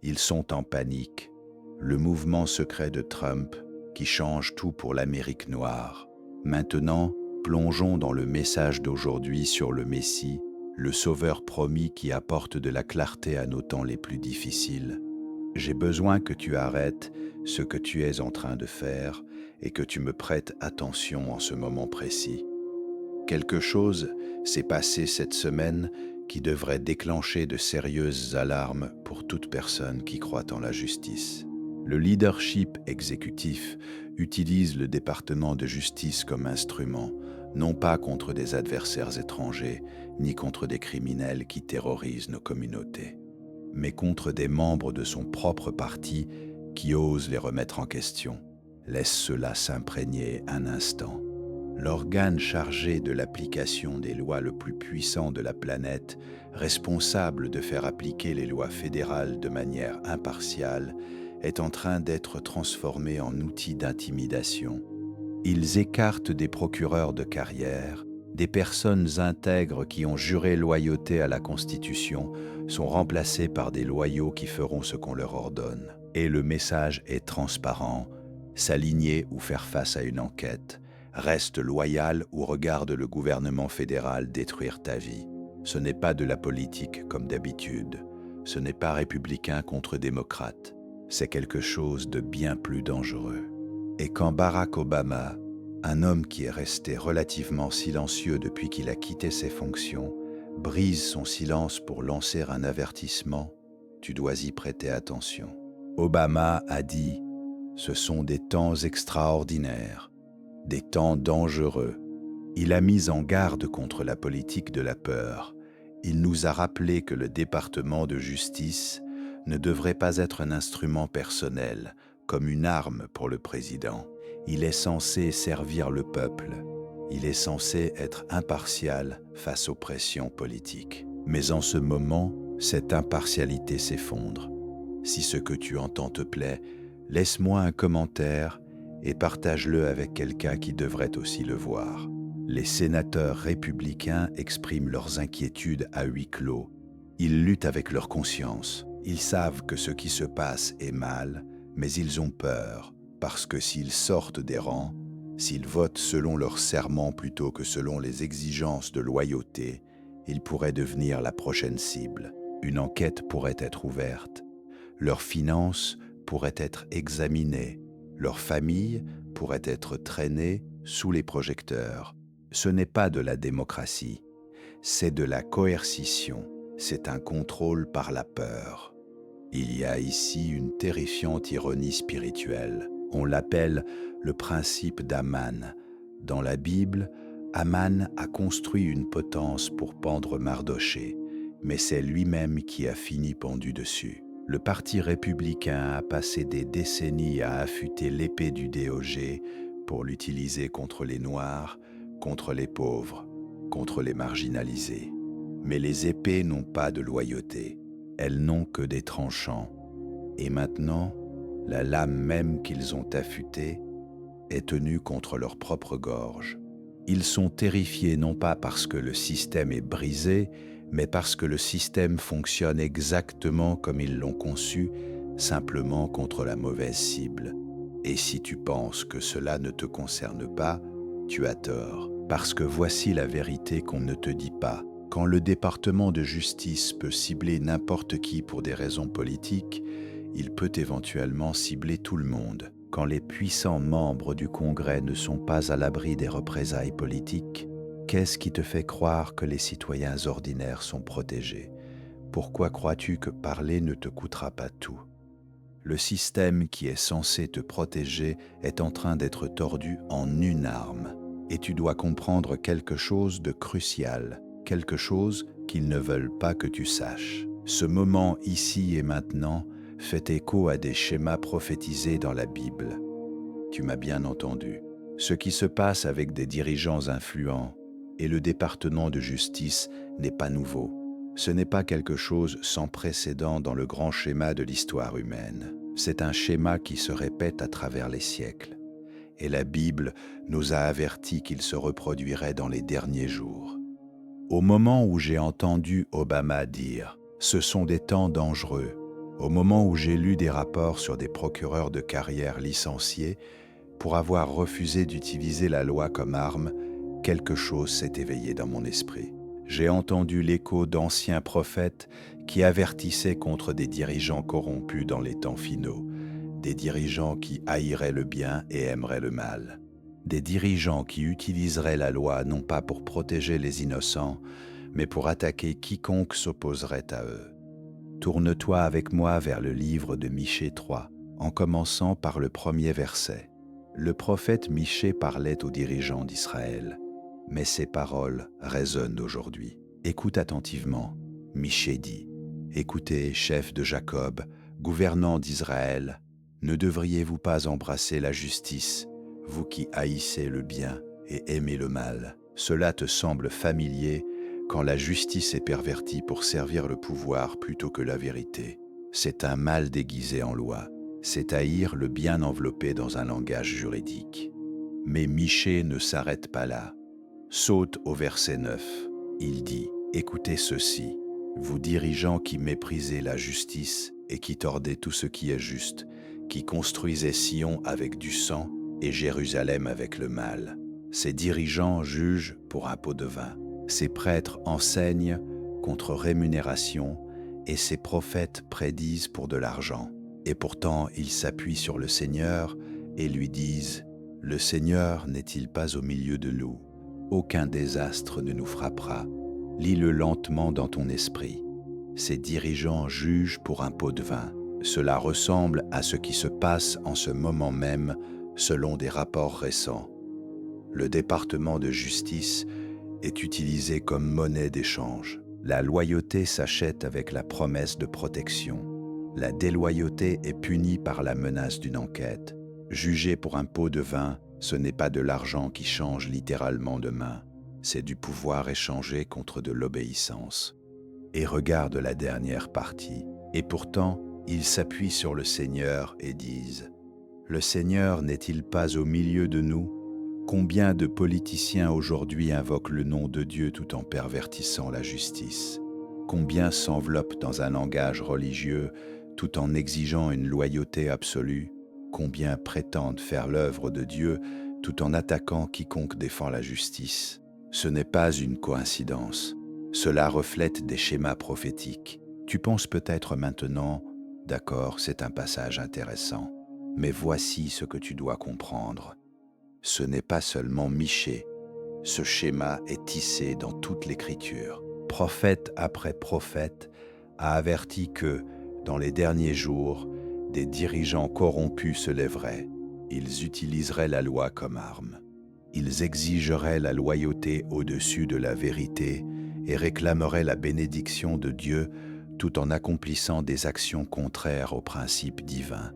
Ils sont en panique. Le mouvement secret de Trump qui change tout pour l'Amérique noire. Maintenant, plongeons dans le message d'aujourd'hui sur le Messie, le Sauveur promis qui apporte de la clarté à nos temps les plus difficiles. J'ai besoin que tu arrêtes ce que tu es en train de faire et que tu me prêtes attention en ce moment précis. Quelque chose s'est passé cette semaine qui devrait déclencher de sérieuses alarmes pour toute personne qui croit en la justice. Le leadership exécutif utilise le département de justice comme instrument, non pas contre des adversaires étrangers, ni contre des criminels qui terrorisent nos communautés, mais contre des membres de son propre parti qui osent les remettre en question. Laisse cela s'imprégner un instant. L'organe chargé de l'application des lois le plus puissant de la planète, responsable de faire appliquer les lois fédérales de manière impartiale, est en train d'être transformé en outil d'intimidation. Ils écartent des procureurs de carrière, des personnes intègres qui ont juré loyauté à la Constitution sont remplacées par des loyaux qui feront ce qu'on leur ordonne. Et le message est transparent: s'aligner ou faire face à une enquête. Reste loyal ou regarde le gouvernement fédéral détruire ta vie. Ce n'est pas de la politique comme d'habitude. Ce n'est pas républicain contre démocrate. C'est quelque chose de bien plus dangereux. Et quand Barack Obama, un homme qui est resté relativement silencieux depuis qu'il a quitté ses fonctions, brise son silence pour lancer un avertissement, tu dois y prêter attention. Obama a dit « Ce sont des temps extraordinaires ». Des temps dangereux. Il a mis en garde contre la politique de la peur. Il nous a rappelé que le département de justice ne devrait pas être un instrument personnel, comme une arme pour le président. Il est censé servir le peuple. Il est censé être impartial face aux pressions politiques. Mais en ce moment, cette impartialité s'effondre. Si ce que tu entends te plaît, laisse-moi un commentaire et partage-le avec quelqu'un qui devrait aussi le voir. Les sénateurs républicains expriment leurs inquiétudes à huis clos. Ils luttent avec leur conscience. Ils savent que ce qui se passe est mal, mais ils ont peur, parce que s'ils sortent des rangs, s'ils votent selon leurs serments plutôt que selon les exigences de loyauté, ils pourraient devenir la prochaine cible. Une enquête pourrait être ouverte. Leurs finances pourraient être examinées. Leur famille pourrait être traînée sous les projecteurs. Ce n'est pas de la démocratie, c'est de la coercition, c'est un contrôle par la peur. Il y a ici une terrifiante ironie spirituelle. On l'appelle le principe d'Aman. Dans la Bible, Aman a construit une potence pour pendre Mardochée, mais c'est lui-même qui a fini pendu dessus. Le Parti républicain a passé des décennies à affûter l'épée du DOJ pour l'utiliser contre les Noirs, contre les pauvres, contre les marginalisés. Mais les épées n'ont pas de loyauté, elles n'ont que des tranchants. Et maintenant, la lame même qu'ils ont affûtée est tenue contre leur propre gorge. Ils sont terrifiés non pas parce que le système est brisé, mais parce que le système fonctionne exactement comme ils l'ont conçu, simplement contre la mauvaise cible. Et si tu penses que cela ne te concerne pas, tu as tort, parce que voici la vérité qu'on ne te dit pas. Quand le département de justice peut cibler n'importe qui pour des raisons politiques, il peut éventuellement cibler tout le monde. Quand les puissants membres du Congrès ne sont pas à l'abri des représailles politiques, qu'est-ce qui te fait croire que les citoyens ordinaires sont protégés? Pourquoi crois-tu que parler ne te coûtera pas tout? Le système qui est censé te protéger est en train d'être tordu en une arme. Et tu dois comprendre quelque chose de crucial, quelque chose qu'ils ne veulent pas que tu saches. Ce moment ici et maintenant fait écho à des schémas prophétisés dans la Bible. Tu m'as bien entendu. Ce qui se passe avec des dirigeants influents et le département de justice n'est pas nouveau. Ce n'est pas quelque chose sans précédent dans le grand schéma de l'histoire humaine. C'est un schéma qui se répète à travers les siècles. Et la Bible nous a avertis qu'il se reproduirait dans les derniers jours. Au moment où j'ai entendu Obama dire « Ce sont des temps dangereux », Au moment où j'ai lu des rapports sur des procureurs de carrière licenciés pour avoir refusé d'utiliser la loi comme arme, quelque chose s'est éveillé dans mon esprit. J'ai entendu l'écho d'anciens prophètes qui avertissaient contre des dirigeants corrompus dans les temps finaux, des dirigeants qui haïraient le bien et aimeraient le mal, des dirigeants qui utiliseraient la loi non pas pour protéger les innocents, mais pour attaquer quiconque s'opposerait à eux. Tourne-toi avec moi vers le livre de Michée 3, en commençant par le premier verset. Le prophète Michée parlait aux dirigeants d'Israël, mais ses paroles résonnent aujourd'hui. Écoute attentivement. Michée dit : Écoutez, chefs de Jacob, gouvernants d'Israël, ne devriez-vous pas embrasser la justice, vous qui haïssez le bien et aimez le mal ? Cela te semble familier quand la justice est pervertie pour servir le pouvoir plutôt que la vérité. C'est un mal déguisé en loi. C'est haïr le bien enveloppé dans un langage juridique. Mais Michée ne s'arrête pas là. Saute au verset 9. Il dit : Écoutez ceci, vous dirigeants qui méprisez la justice et qui tordez tout ce qui est juste, qui construisez Sion avec du sang et Jérusalem avec le mal. Ces dirigeants jugent pour un pot de vin. Ces prêtres enseignent contre rémunération et ces prophètes prédisent pour de l'argent. Et pourtant, ils s'appuient sur le Seigneur et lui disent : Le Seigneur n'est-il pas au milieu de nous ? Aucun désastre ne nous frappera. Lis-le lentement dans ton esprit. Ces dirigeants jugent pour un pot de vin. Cela ressemble à ce qui se passe en ce moment même selon des rapports récents. Le département de justice est utilisé comme monnaie d'échange. La loyauté s'achète avec la promesse de protection. La déloyauté est punie par la menace d'une enquête. Juger pour un pot de vin, ce n'est pas de l'argent qui change littéralement de main, c'est du pouvoir échangé contre de l'obéissance. Et regarde la dernière partie. Et pourtant, ils s'appuient sur le Seigneur et disent : Le Seigneur n'est-il pas au milieu de nous ? Combien de politiciens aujourd'hui invoquent le nom de Dieu tout en pervertissant la justice ? Combien s'enveloppent dans un langage religieux tout en exigeant une loyauté absolue ? Combien prétendent faire l'œuvre de Dieu tout en attaquant quiconque défend la justice ? Ce n'est pas une coïncidence. Cela reflète des schémas prophétiques. Tu penses peut-être maintenant : d'accord, c'est un passage intéressant, mais voici ce que tu dois comprendre. Ce n'est pas seulement Michée. Ce schéma est tissé dans toute l'Écriture. Prophète après prophète a averti que, dans les derniers jours, des dirigeants corrompus se lèveraient. Ils utiliseraient la loi comme arme. Ils exigeraient la loyauté au-dessus de la vérité et réclameraient la bénédiction de Dieu tout en accomplissant des actions contraires aux principes divins.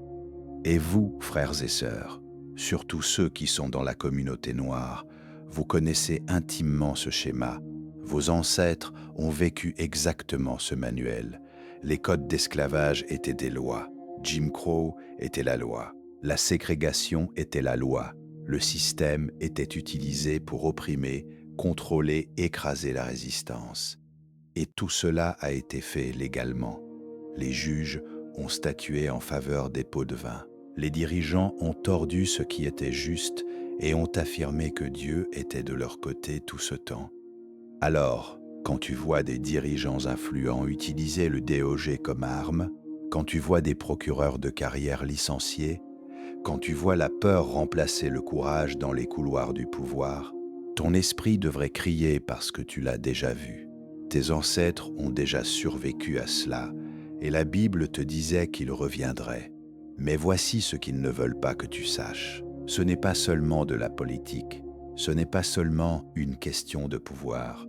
Et vous, frères et sœurs, surtout ceux qui sont dans la communauté noire, vous connaissez intimement ce schéma. Vos ancêtres ont vécu exactement ce manuel. Les codes d'esclavage étaient des lois. Jim Crow était la loi. La ségrégation était la loi. Le système était utilisé pour opprimer, contrôler, écraser la résistance. Et tout cela a été fait légalement. Les juges ont statué en faveur des pots de vin. Les dirigeants ont tordu ce qui était juste et ont affirmé que Dieu était de leur côté tout ce temps. Alors, quand tu vois des dirigeants influents utiliser le DOG comme arme, quand tu vois des procureurs de carrière licenciés, quand tu vois la peur remplacer le courage dans les couloirs du pouvoir, ton esprit devrait crier parce que tu l'as déjà vu. Tes ancêtres ont déjà survécu à cela, et la Bible te disait qu'ils reviendraient. Mais voici ce qu'ils ne veulent pas que tu saches. Ce n'est pas seulement de la politique, ce n'est pas seulement une question de pouvoir.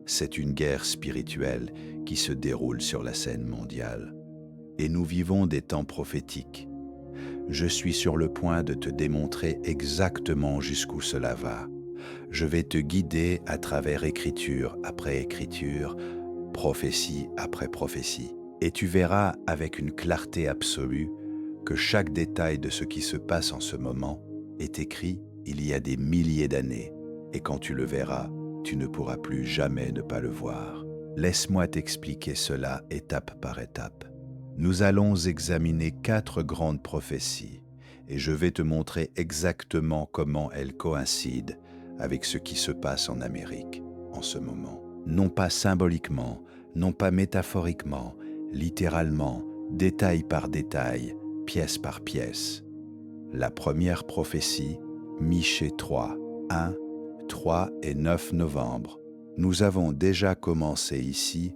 C'est une guerre spirituelle qui se déroule sur la scène mondiale. Et nous vivons des temps prophétiques. Je suis sur le point de te démontrer exactement jusqu'où cela va. Je vais te guider à travers écriture après écriture, prophétie après prophétie. Et tu verras avec une clarté absolue que chaque détail de ce qui se passe en ce moment est écrit il y a des milliers d'années. Et quand tu le verras, tu ne pourras plus jamais ne pas le voir. Laisse-moi t'expliquer cela étape par étape. Nous allons examiner 4 grandes prophéties et je vais te montrer exactement comment elles coïncident avec ce qui se passe en Amérique en ce moment. Non pas symboliquement, non pas métaphoriquement, littéralement, détail par détail, pièce par pièce. La première prophétie, Michée 3, 1, 3 et 9 novembre. Nous avons déjà commencé ici,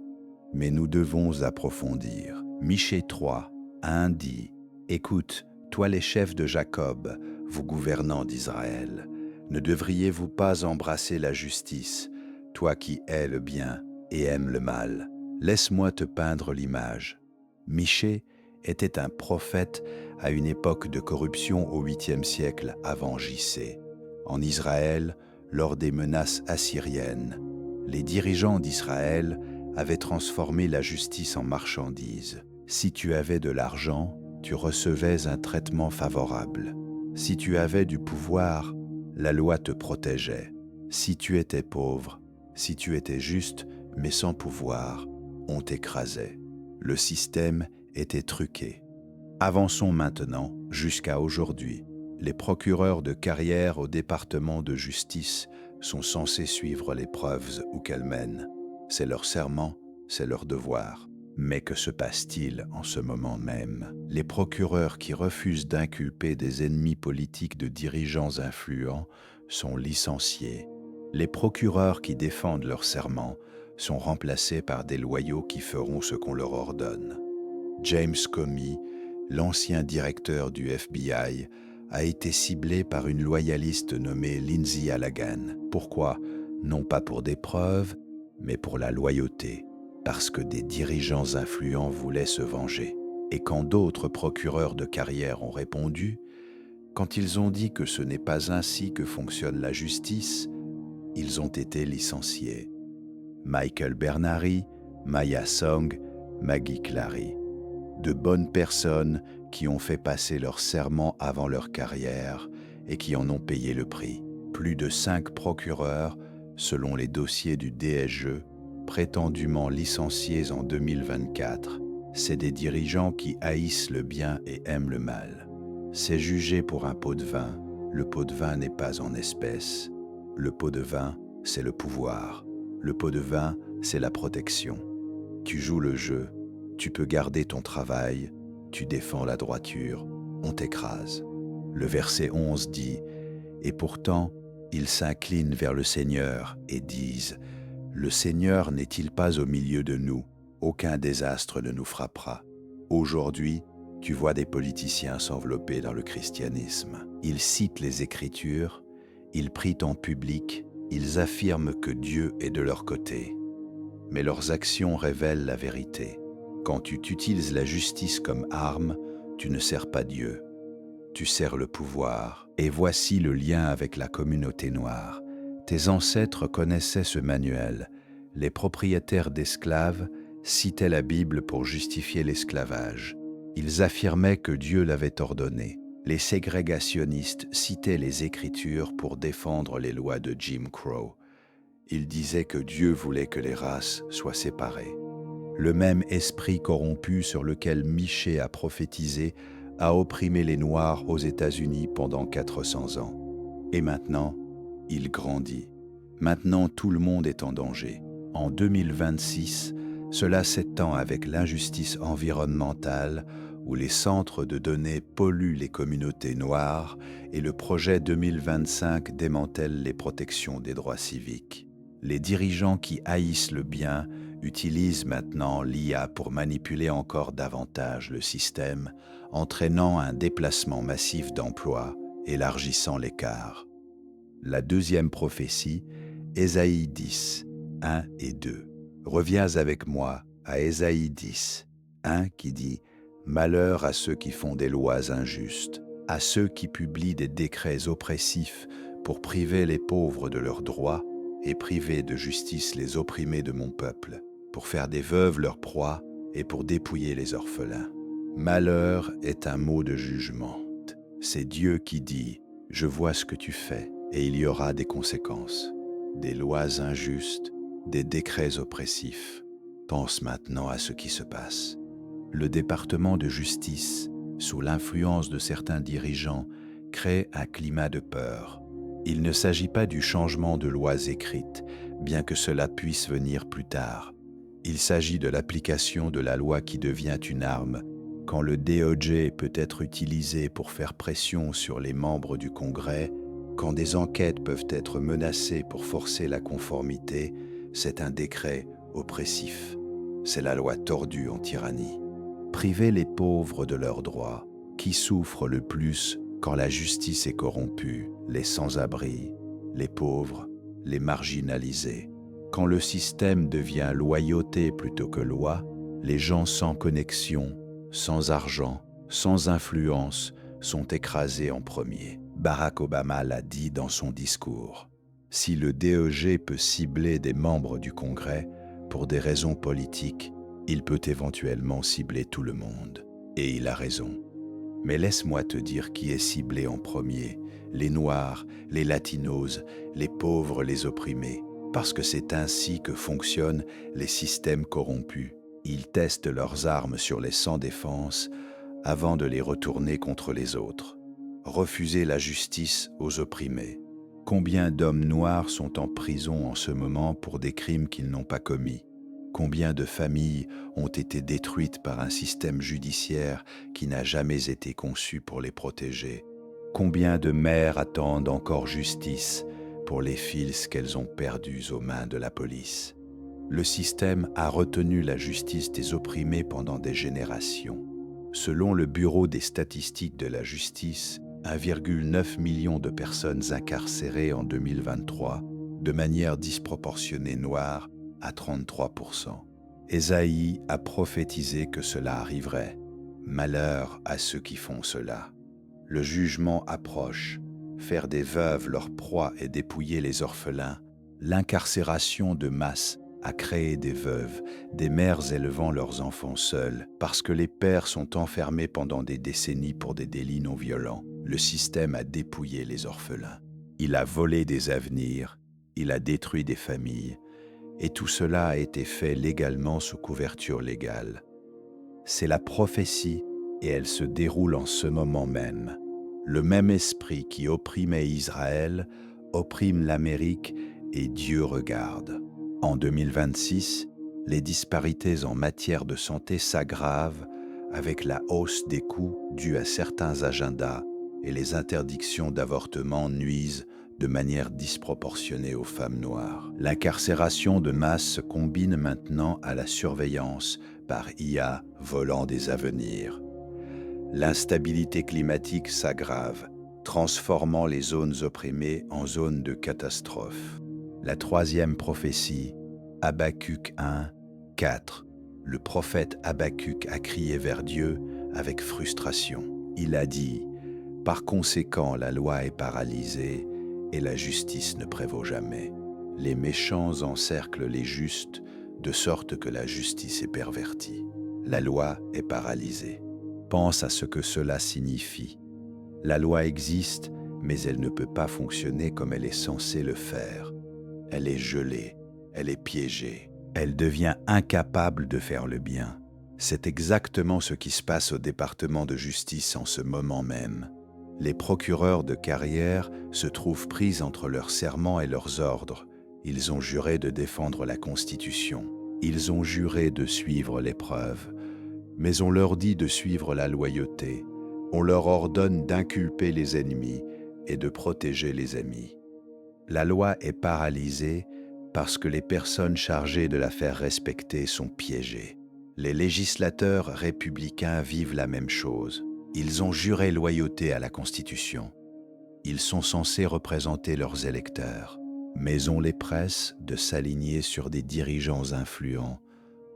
mais nous devons approfondir. Michée 3, 1 dit « Écoute, toi les chefs de Jacob, vous gouvernants d'Israël, ne devriez-vous pas embrasser la justice, toi qui hais le bien et aimes le mal? Laisse-moi te peindre l'image. » Michée était un prophète à une époque de corruption au 8e siècle avant J.C. En Israël, lors des menaces assyriennes, les dirigeants d'Israël avaient transformé la justice en marchandise. Si tu avais de l'argent, tu recevais un traitement favorable. Si tu avais du pouvoir, la loi te protégeait. Si tu étais pauvre, si tu étais juste mais sans pouvoir, on t'écrasait. Le système était truqué. Avançons maintenant jusqu'à aujourd'hui. Les procureurs de carrière au département de justice sont censés suivre les preuves où qu'elles mènent. C'est leur serment, c'est leur devoir. Mais que se passe-t-il en ce moment même? Les procureurs qui refusent d'inculper des ennemis politiques de dirigeants influents sont licenciés. Les procureurs qui défendent leur serment sont remplacés par des loyaux qui feront ce qu'on leur ordonne. James Comey, l'ancien directeur du FBI, a été ciblé par une loyaliste nommée Lindsay Allagan. Pourquoi? Non pas pour des preuves, mais pour la loyauté, parce que des dirigeants influents voulaient se venger. Et quand d'autres procureurs de carrière ont répondu, quand ils ont dit que ce n'est pas ainsi que fonctionne la justice, ils ont été licenciés. Michael Bernary, Maya Song, Maggie Clary. De bonnes personnes qui ont fait passer leur serment avant leur carrière et qui en ont payé le prix. Plus de 5 procureurs, selon les dossiers du DSG, prétendument licenciés en 2024. C'est des dirigeants qui haïssent le bien et aiment le mal. C'est jugé pour un pot de vin. Le pot de vin n'est pas en espèces. Le pot de vin, c'est le pouvoir. Le pot de vin, c'est la protection. Tu joues le jeu, tu peux garder ton travail, tu défends la droiture, on t'écrase. Le verset 11 dit « Et pourtant, ils s'inclinent vers le Seigneur et disent « Le Seigneur n'est-il pas au milieu de nous? Aucun désastre ne nous frappera. » Aujourd'hui, tu vois des politiciens s'envelopper dans le christianisme. Ils citent les Écritures, ils prient en public, ils affirment que Dieu est de leur côté. Mais leurs actions révèlent la vérité. Quand tu utilises la justice comme arme, tu ne sers pas Dieu. Tu sers le pouvoir. Et voici le lien avec la communauté noire. Tes ancêtres connaissaient ce manuel. Les propriétaires d'esclaves citaient la Bible pour justifier l'esclavage. Ils affirmaient que Dieu l'avait ordonné. Les ségrégationnistes citaient les Écritures pour défendre les lois de Jim Crow. Ils disaient que Dieu voulait que les races soient séparées. Le même esprit corrompu sur lequel Michée a prophétisé a opprimé les Noirs aux États-Unis pendant 400 ans. Et maintenant, il grandit. Maintenant, tout le monde est en danger. En 2026, cela s'étend avec l'injustice environnementale où les centres de données polluent les communautés noires et le projet 2025 démantèle les protections des droits civiques. Les dirigeants qui haïssent le bien utilisent maintenant l'IA pour manipuler encore davantage le système, entraînant un déplacement massif d'emplois, élargissant l'écart. La deuxième prophétie, Ésaïe 10, 1 et 2. Reviens avec moi à Ésaïe 10, 1 qui dit « Malheur à ceux qui font des lois injustes, à ceux qui publient des décrets oppressifs pour priver les pauvres de leurs droits et priver de justice les opprimés de mon peuple, pour faire des veuves leur proie et pour dépouiller les orphelins. » Malheur est un mot de jugement. C'est Dieu qui dit « Je vois ce que tu fais et il y aura des conséquences, des lois injustes, des décrets oppressifs. Pense maintenant à ce qui se passe. » Le département de justice, sous l'influence de certains dirigeants, crée un climat de peur. Il ne s'agit pas du changement de lois écrites, bien que cela puisse venir plus tard. Il s'agit de l'application de la loi qui devient une arme. Quand le DOJ peut être utilisé pour faire pression sur les membres du Congrès, quand des enquêtes peuvent être menacées pour forcer la conformité, c'est un décret oppressif. C'est la loi tordue en tyrannie. Priver les pauvres de leurs droits, qui souffrent le plus quand la justice est corrompue, les sans-abri, les pauvres, les marginalisés. Quand le système devient loyauté plutôt que loi, les gens sans connexion, sans argent, sans influence sont écrasés en premier. Barack Obama l'a dit dans son discours. Si le DOJ peut cibler des membres du Congrès pour des raisons politiques, il peut éventuellement cibler tout le monde. Et il a raison. Mais laisse-moi te dire qui est ciblé en premier, les Noirs, les Latinos, les pauvres, les opprimés, parce que c'est ainsi que fonctionnent les systèmes corrompus. Ils testent leurs armes sur les sans-défense avant de les retourner contre les autres. Refuser la justice aux opprimés. Combien d'hommes noirs sont en prison en ce moment pour des crimes qu'ils n'ont pas commis? Combien de familles ont été détruites par un système judiciaire qui n'a jamais été conçu pour les protéger? Combien de mères attendent encore justice pour les fils qu'elles ont perdus aux mains de la police? Le système a retenu la justice des opprimés pendant des générations. Selon le Bureau des statistiques de la justice, 1,9 million de personnes incarcérées en 2023, de manière disproportionnée noire, à 33%. Ésaïe a prophétisé que cela arriverait. Malheur à ceux qui font cela. Le jugement approche. Faire des veuves leur proie et dépouiller les orphelins. L'incarcération de masse a créé des veuves, des mères élevant leurs enfants seuls, parce que les pères sont enfermés pendant des décennies pour des délits non violents. Le système a dépouillé les orphelins. Il a volé des avenirs, il a détruit des familles, et tout cela a été fait légalement sous couverture légale. C'est la prophétie et elle se déroule en ce moment même. Le même esprit qui opprimait Israël opprime l'Amérique et Dieu regarde. En 2026, les disparités en matière de santé s'aggravent avec la hausse des coûts dus à certains agendas et les interdictions d'avortement nuisent de manière disproportionnée aux femmes noires. L'incarcération de masse se combine maintenant à la surveillance par IA volant des avenirs. L'instabilité climatique s'aggrave, transformant les zones opprimées en zones de catastrophe. La troisième prophétie, Habacuc 1, 4. Le prophète Habacuc a crié vers Dieu avec frustration. Il a dit « Par conséquent, la loi est paralysée et la justice ne prévaut jamais. Les méchants encerclent les justes, de sorte que la justice est pervertie. La loi est paralysée. » Pense à ce que cela signifie. La loi existe, mais elle ne peut pas fonctionner comme elle est censée le faire. Elle est gelée, elle est piégée. Elle devient incapable de faire le bien. C'est exactement ce qui se passe au département de justice en ce moment même. Les procureurs de carrière se trouvent pris entre leurs serments et leurs ordres. Ils ont juré de défendre la Constitution. Ils ont juré de suivre les preuves. Mais on leur dit de suivre la loyauté. On leur ordonne d'inculper les ennemis et de protéger les amis. La loi est paralysée parce que les personnes chargées de la faire respecter sont piégées. Les législateurs républicains vivent la même chose. Ils ont juré loyauté à la Constitution. Ils sont censés représenter leurs électeurs. Mais on les presse de s'aligner sur des dirigeants influents.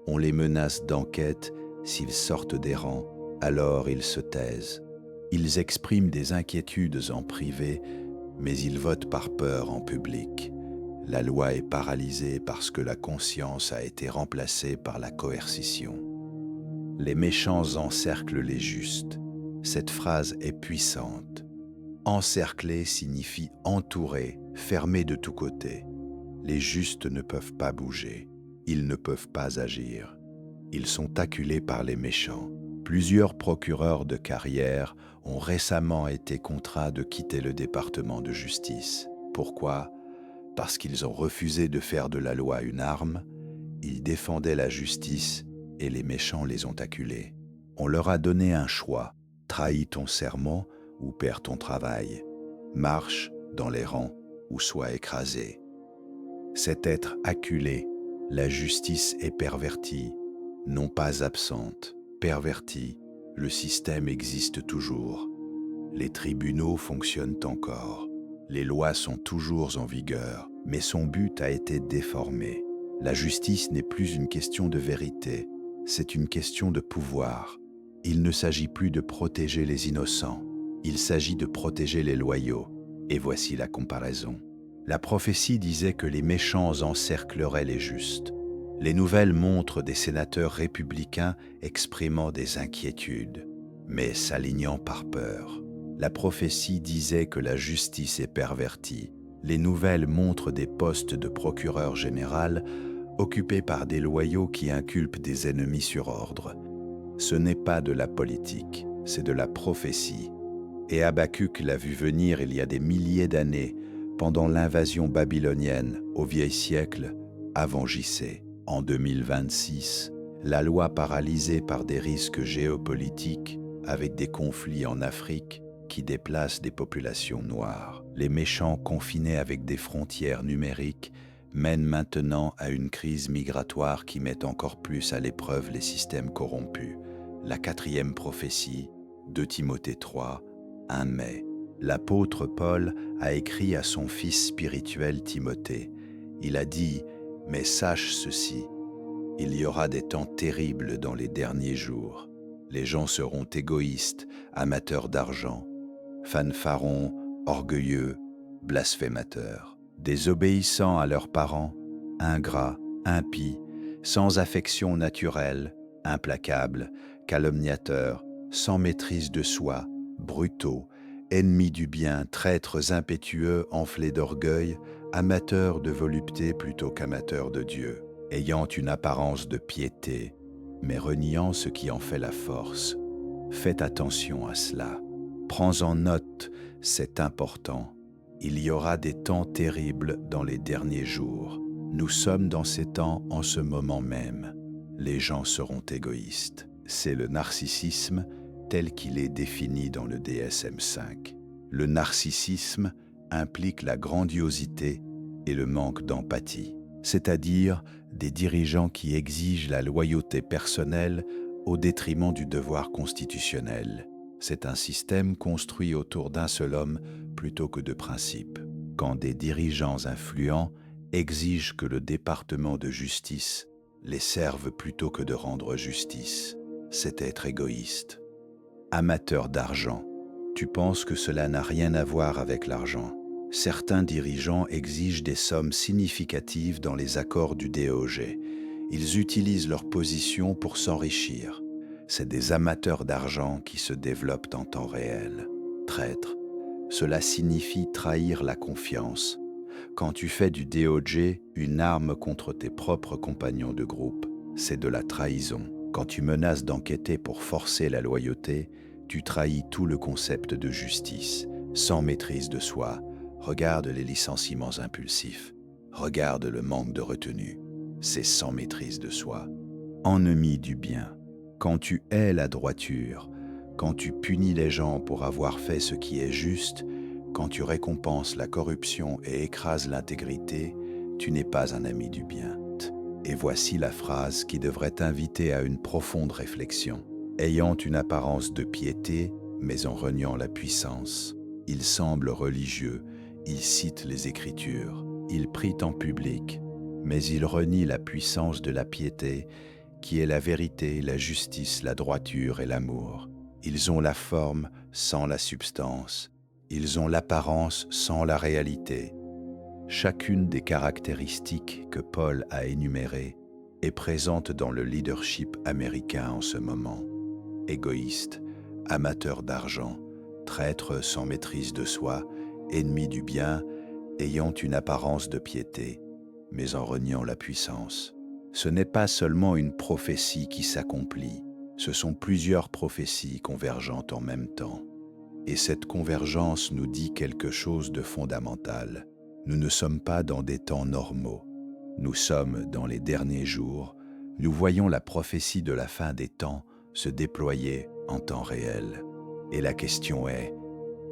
On les menace d'enquête s'ils sortent des rangs, alors ils se taisent. Ils expriment des inquiétudes en privé, mais ils votent par peur en public. La loi est paralysée parce que la conscience a été remplacée par la coercition. Les méchants encerclent les justes. Cette phrase est puissante. Encercler signifie entourer, fermer de tous côtés. Les justes ne peuvent pas bouger. Ils ne peuvent pas agir. Ils sont acculés par les méchants. Plusieurs procureurs de carrière ont récemment été contraints de quitter le département de justice. Pourquoi? Parce qu'ils ont refusé de faire de la loi une arme, ils défendaient la justice et les méchants les ont acculés. On leur a donné un choix: trahis ton serment ou perds ton travail. Marche dans les rangs ou sois écrasé. C'est être acculé. La justice est pervertie, non pas absente, pervertie. Le système existe toujours. Les tribunaux fonctionnent encore. Les lois sont toujours en vigueur, mais son but a été déformé. La justice n'est plus une question de vérité, c'est une question de pouvoir. Il ne s'agit plus de protéger les innocents, il s'agit de protéger les loyaux. Et voici la comparaison. La prophétie disait que les méchants encercleraient les justes. Les nouvelles montrent des sénateurs républicains exprimant des inquiétudes, mais s'alignant par peur. La prophétie disait que la justice est pervertie. Les nouvelles montrent des postes de procureur général occupés par des loyaux qui inculpent des ennemis sur ordre. Ce n'est pas de la politique, c'est de la prophétie. Et Habacuc l'a vu venir il y a des milliers d'années, pendant l'invasion babylonienne au vieil siècle, avant JC. En 2026, la loi paralysée par des risques géopolitiques, avec des conflits en Afrique qui déplacent des populations noires. Les méchants confinés avec des frontières numériques mènent maintenant à une crise migratoire qui met encore plus à l'épreuve les systèmes corrompus. La 4e prophétie, 2 Timothée 3, 1 mai. L'apôtre Paul a écrit à son fils spirituel Timothée. Il a dit « Mais sache ceci, il y aura des temps terribles dans les derniers jours. Les gens seront égoïstes, amateurs d'argent, fanfarons, orgueilleux, blasphémateurs, désobéissants à leurs parents, ingrats, impies, sans affection naturelle, implacables, calomniateurs, sans maîtrise de soi, brutaux, ennemis du bien, traîtres impétueux, enflés d'orgueil, amateurs de volupté plutôt qu'amateurs de Dieu, ayant une apparence de piété, mais reniant ce qui en fait la force. Faites attention à cela. Prends en note, c'est important. Il y aura des temps terribles dans les derniers jours. Nous sommes dans ces temps en ce moment même. Les gens seront égoïstes. C'est le narcissisme tel qu'il est défini dans le DSM-5. Le narcissisme implique la grandiosité et le manque d'empathie, c'est-à-dire des dirigeants qui exigent la loyauté personnelle au détriment du devoir constitutionnel. C'est un système construit autour d'un seul homme plutôt que de principes. Quand des dirigeants influents exigent que le département de justice les serve plutôt que de rendre justice, c'est être égoïste. Amateur d'argent, tu penses que cela n'a rien à voir avec l'argent. Certains dirigeants exigent des sommes significatives dans les accords du DOG. Ils utilisent leur position pour s'enrichir. C'est des amateurs d'argent qui se développent en temps réel. Traître, cela signifie trahir la confiance. Quand tu fais du DOG une arme contre tes propres compagnons de groupe, c'est de la trahison. Quand tu menaces d'enquêter pour forcer la loyauté, tu trahis tout le concept de justice, sans maîtrise de soi. Regarde les licenciements impulsifs. Regarde le manque de retenue. C'est sans maîtrise de soi. Ennemi du bien. Quand tu hais la droiture, quand tu punis les gens pour avoir fait ce qui est juste, quand tu récompenses la corruption et écrases l'intégrité, tu n'es pas un ami du bien. Et voici la phrase qui devrait t'inviter à une profonde réflexion. Ayant une apparence de piété, mais en reniant la puissance. Il semble religieux, il cite les Écritures, il prie en public, mais il renie la puissance de la piété, qui est la vérité, la justice, la droiture et l'amour. Ils ont la forme sans la substance, ils ont l'apparence sans la réalité. Chacune des caractéristiques que Paul a énumérées est présente dans le leadership américain en ce moment. Égoïste, amateur d'argent, traître sans maîtrise de soi, ennemi du bien, ayant une apparence de piété, mais en reniant la puissance. Ce n'est pas seulement une prophétie qui s'accomplit, ce sont plusieurs prophéties convergentes en même temps. Et cette convergence nous dit quelque chose de fondamental. Nous ne sommes pas dans des temps normaux. Nous sommes dans les derniers jours. Nous voyons la prophétie de la fin des temps se déployer en temps réel. Et la question est,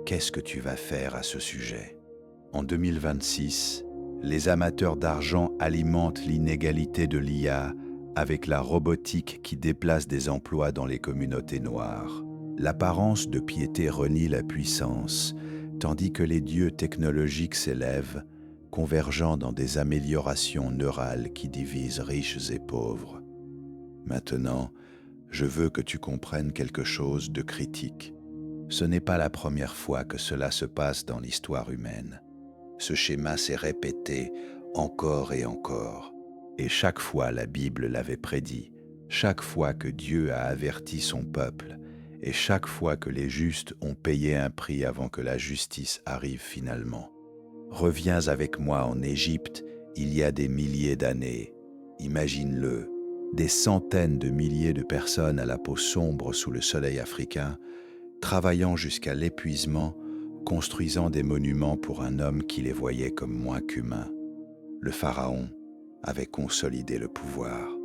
qu'est-ce que tu vas faire à ce sujet? En 2026, les amateurs d'argent alimentent l'inégalité de l'IA avec la robotique qui déplace des emplois dans les communautés noires. L'apparence de piété renie la puissance, tandis que les dieux technologiques s'élèvent, convergeant dans des améliorations neurales qui divisent riches et pauvres. Maintenant, je veux que tu comprennes quelque chose de critique. Ce n'est pas la première fois que cela se passe dans l'histoire humaine. Ce schéma s'est répété encore et encore. Et chaque fois la Bible l'avait prédit, chaque fois que Dieu a averti son peuple, et chaque fois que les justes ont payé un prix avant que la justice arrive finalement. Reviens avec moi en Égypte il y a des milliers d'années. Imagine-le, des centaines de milliers de personnes à la peau sombre sous le soleil africain, travaillant jusqu'à l'épuisement, construisant des monuments pour un homme qui les voyait comme moins qu'humains. Le pharaon avait consolidé le pouvoir.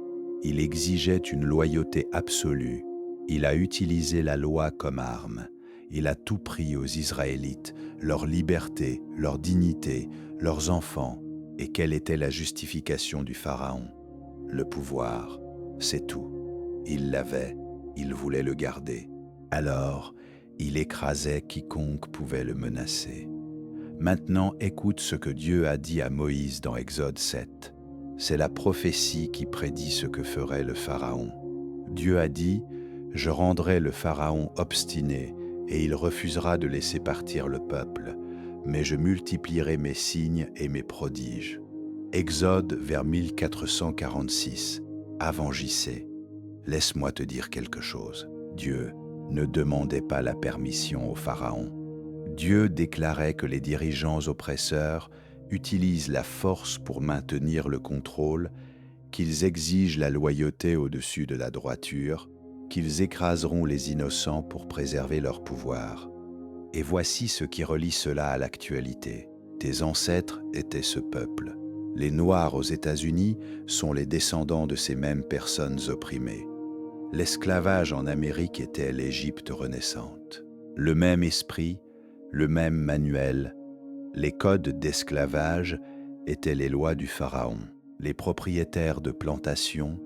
Il exigeait une loyauté absolue. Il a utilisé la loi comme arme. Il a tout pris aux Israélites, leur liberté, leur dignité, leurs enfants. Et quelle était la justification du pharaon? Le pouvoir, c'est tout. Il l'avait, il voulait le garder. Alors, il écrasait quiconque pouvait le menacer. Maintenant, écoute ce que Dieu a dit à Moïse dans Exode 7. C'est la prophétie qui prédit ce que ferait le Pharaon. Dieu a dit, « Je rendrai le Pharaon obstiné, et il refusera de laisser partir le peuple, mais je multiplierai mes signes et mes prodiges. » Exode vers 1446, avant JC. Laisse-moi te dire quelque chose. Dieu ne demandait pas la permission au Pharaon. Dieu déclarait que les dirigeants oppresseurs utilisent la force pour maintenir le contrôle, qu'ils exigent la loyauté au-dessus de la droiture, qu'ils écraseront les innocents pour préserver leur pouvoir. Et voici ce qui relie cela à l'actualité. Tes ancêtres étaient ce peuple. Les Noirs aux États-Unis sont les descendants de ces mêmes personnes opprimées. L'esclavage en Amérique était l'Égypte renaissante. Le même esprit, le même manuel, les codes d'esclavage étaient les lois du pharaon. Les propriétaires de plantations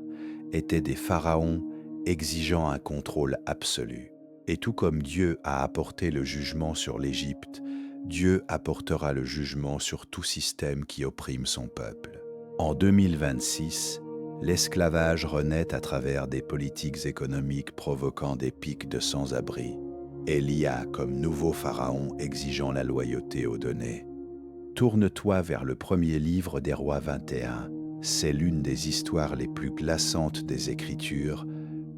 étaient des pharaons exigeant un contrôle absolu. Et tout comme Dieu a apporté le jugement sur l'Égypte, Dieu apportera le jugement sur tout système qui opprime son peuple. En 2026, l'esclavage renaît à travers des politiques économiques provoquant des pics de sans-abri. Et l'IA comme nouveau pharaon exigeant la loyauté aux données. Tourne-toi vers le premier livre des Rois 21. C'est l'une des histoires les plus glaçantes des Écritures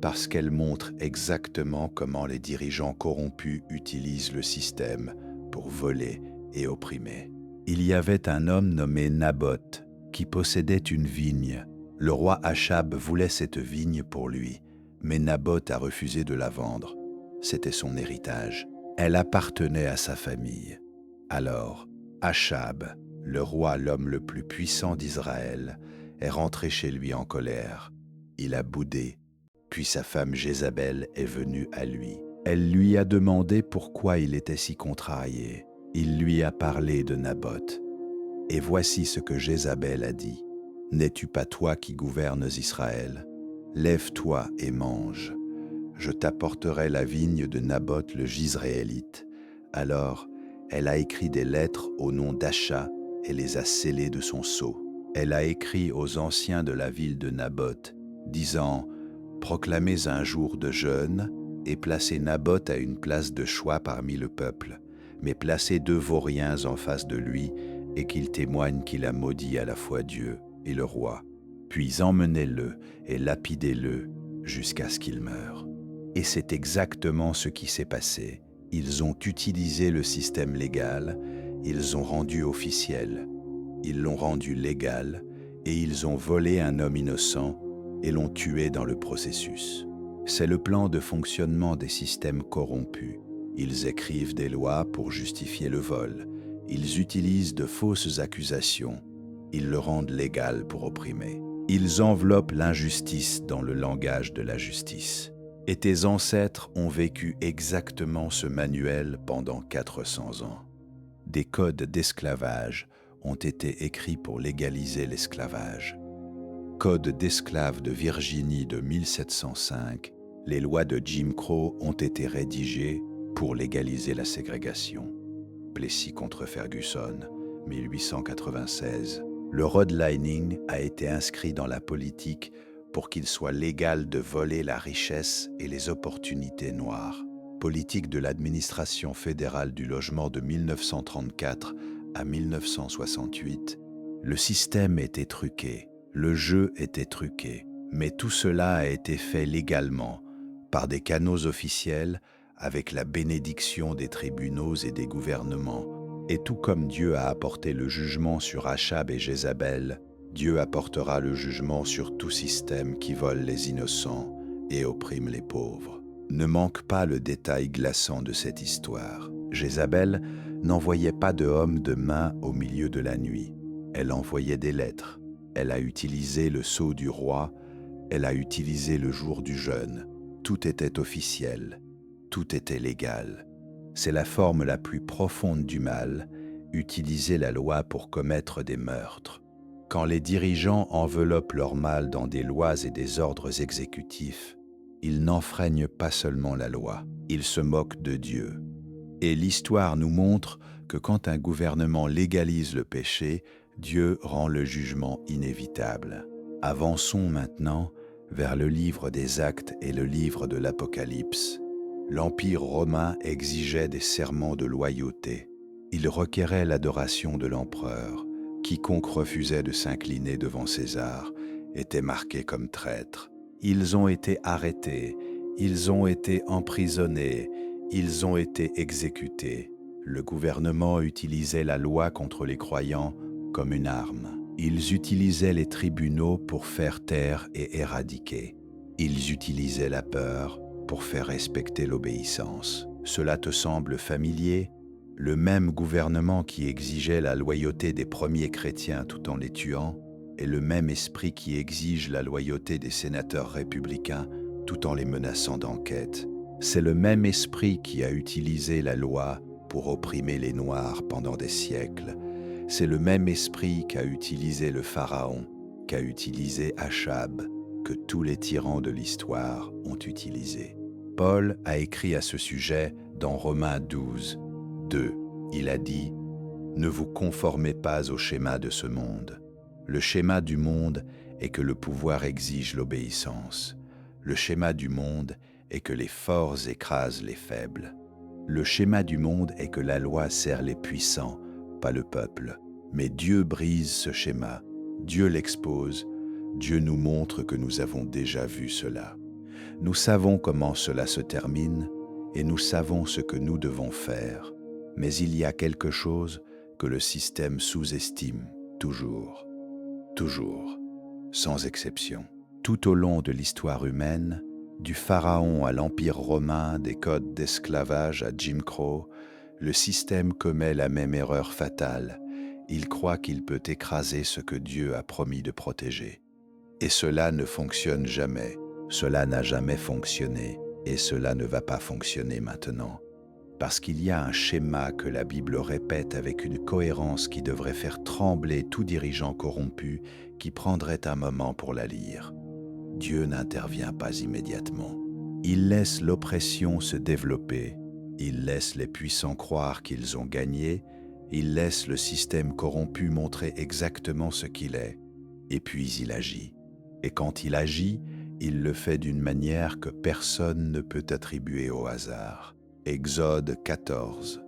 parce qu'elle montre exactement comment les dirigeants corrompus utilisent le système pour voler et opprimer. Il y avait un homme nommé Naboth qui possédait une vigne. Le roi Achab voulait cette vigne pour lui, mais Naboth a refusé de la vendre. C'était son héritage. Elle appartenait à sa famille. Alors, Achab, le roi, l'homme le plus puissant d'Israël, est rentré chez lui en colère. Il a boudé, puis sa femme Jézabel est venue à lui. Elle lui a demandé pourquoi il était si contrarié. Il lui a parlé de Naboth. Et voici ce que Jézabel a dit. « N'es-tu pas toi qui gouvernes Israël? Lève-toi et mange. Je t'apporterai la vigne de Naboth le Jizréélite. » Alors, elle a écrit des lettres au nom d'Acha et les a scellées de son sceau. Elle a écrit aux anciens de la ville de Naboth, disant « Proclamez un jour de jeûne et placez Naboth à une place de choix parmi le peuple, mais placez 2 vauriens en face de lui et qu'il témoigne qu'il a maudit à la fois Dieu et le roi. Puis emmenez-le et lapidez-le jusqu'à ce qu'il meure. » Et c'est exactement ce qui s'est passé. Ils ont utilisé le système légal, ils ont rendu officiel, ils l'ont rendu légal et ils ont volé un homme innocent et l'ont tué dans le processus. C'est le plan de fonctionnement des systèmes corrompus. Ils écrivent des lois pour justifier le vol. Ils utilisent de fausses accusations. Ils le rendent légal pour opprimer. Ils enveloppent l'injustice dans le langage de la justice. Et tes ancêtres ont vécu exactement ce manuel pendant 400 ans. Des codes d'esclavage ont été écrits pour légaliser l'esclavage. Code d'esclaves de Virginie de 1705, les lois de Jim Crow ont été rédigées pour légaliser la ségrégation. Plessy contre Ferguson, 1896. Le redlining a été inscrit dans la politique pour qu'il soit légal de voler la richesse et les opportunités noires. Politique de l'administration fédérale du logement de 1934 à 1968, le système était truqué, le jeu était truqué, mais tout cela a été fait légalement, par des canaux officiels, avec la bénédiction des tribunaux et des gouvernements. Et tout comme Dieu a apporté le jugement sur Achab et Jézabel, Dieu apportera le jugement sur tout système qui vole les innocents et opprime les pauvres. Ne manque pas le détail glaçant de cette histoire. Jézabel n'envoyait pas de homme de main au milieu de la nuit. Elle envoyait des lettres. Elle a utilisé le sceau du roi. Elle a utilisé le jour du jeûne. Tout était officiel. Tout était légal. C'est la forme la plus profonde du mal, utiliser la loi pour commettre des meurtres. Quand les dirigeants enveloppent leur mal dans des lois et des ordres exécutifs, ils n'enfreignent pas seulement la loi, ils se moquent de Dieu. Et l'histoire nous montre que quand un gouvernement légalise le péché, Dieu rend le jugement inévitable. Avançons maintenant vers le livre des Actes et le livre de l'Apocalypse. L'Empire romain exigeait des serments de loyauté. Il requérait l'adoration de l'empereur. Quiconque refusait de s'incliner devant César était marqué comme traître. Ils ont été arrêtés, ils ont été emprisonnés, ils ont été exécutés. Le gouvernement utilisait la loi contre les croyants comme une arme. Ils utilisaient les tribunaux pour faire taire et éradiquer. Ils utilisaient la peur pour faire respecter l'obéissance. Cela te semble familier ? Le même gouvernement qui exigeait la loyauté des premiers chrétiens tout en les tuant est le même esprit qui exige la loyauté des sénateurs républicains tout en les menaçant d'enquête. C'est le même esprit qui a utilisé la loi pour opprimer les Noirs pendant des siècles. C'est le même esprit qu'a utilisé le Pharaon, qu'a utilisé Achab, que tous les tyrans de l'histoire ont utilisé. Paul a écrit à ce sujet dans Romains 12, 2. Il a dit « Ne vous conformez pas au schéma de ce monde. Le schéma du monde est que le pouvoir exige l'obéissance. Le schéma du monde est que les forts écrasent les faibles. Le schéma du monde est que la loi sert les puissants, pas le peuple. Mais Dieu brise ce schéma. Dieu l'expose. Dieu nous montre que nous avons déjà vu cela. Nous savons comment cela se termine et nous savons ce que nous devons faire. Mais il y a quelque chose que le système sous-estime toujours, sans exception. Tout au long de l'histoire humaine, du Pharaon à l'Empire romain, des codes d'esclavage à Jim Crow, le système commet la même erreur fatale. Il croit qu'il peut écraser ce que Dieu a promis de protéger. Et cela ne fonctionne jamais. Cela n'a jamais fonctionné et cela ne va pas fonctionner maintenant. Parce qu'il y a un schéma que la Bible répète avec une cohérence qui devrait faire trembler tout dirigeant corrompu qui prendrait un moment pour la lire. Dieu n'intervient pas immédiatement. Il laisse l'oppression se développer. Il laisse les puissants croire qu'ils ont gagné. Il laisse le système corrompu montrer exactement ce qu'il est. Et puis il agit. Et quand il agit, il le fait d'une manière que personne ne peut attribuer au hasard. Exode 14.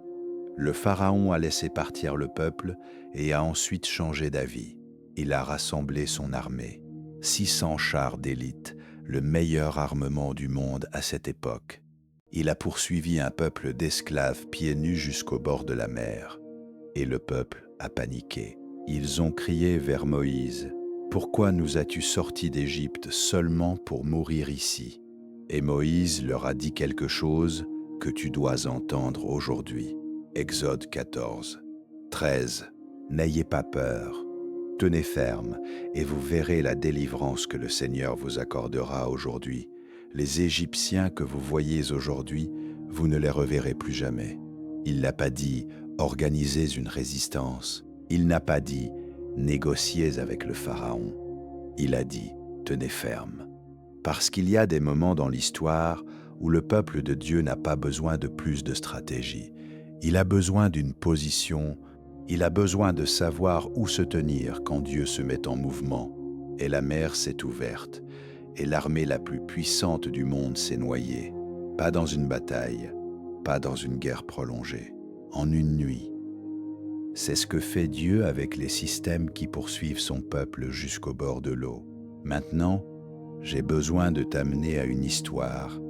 Le Pharaon a laissé partir le peuple et a ensuite changé d'avis. Il a rassemblé son armée. 600 chars d'élite, le meilleur armement du monde à cette époque. Il a poursuivi un peuple d'esclaves pieds nus jusqu'au bord de la mer. Et le peuple a paniqué. Ils ont crié vers Moïse. Pourquoi nous as-tu sortis d'Égypte seulement pour mourir ici? Et Moïse leur a dit quelque chose que tu dois entendre aujourd'hui. Exode 14, 13. N'ayez pas peur, tenez ferme, et vous verrez la délivrance que le Seigneur vous accordera aujourd'hui. Les Égyptiens que vous voyez aujourd'hui, vous ne les reverrez plus jamais. Il n'a pas dit « organisez une résistance ». Il n'a pas dit « négociez avec le Pharaon ». Il a dit « tenez ferme ». Parce qu'il y a des moments dans l'histoire où le peuple de Dieu n'a pas besoin de plus de stratégie. Il a besoin d'une position, il a besoin de savoir où se tenir quand Dieu se met en mouvement. Et la mer s'est ouverte, et l'armée la plus puissante du monde s'est noyée. Pas dans une bataille, pas dans une guerre prolongée, en une nuit. C'est ce que fait Dieu avec les systèmes qui poursuivent son peuple jusqu'au bord de l'eau. Maintenant, j'ai besoin de t'amener à une histoire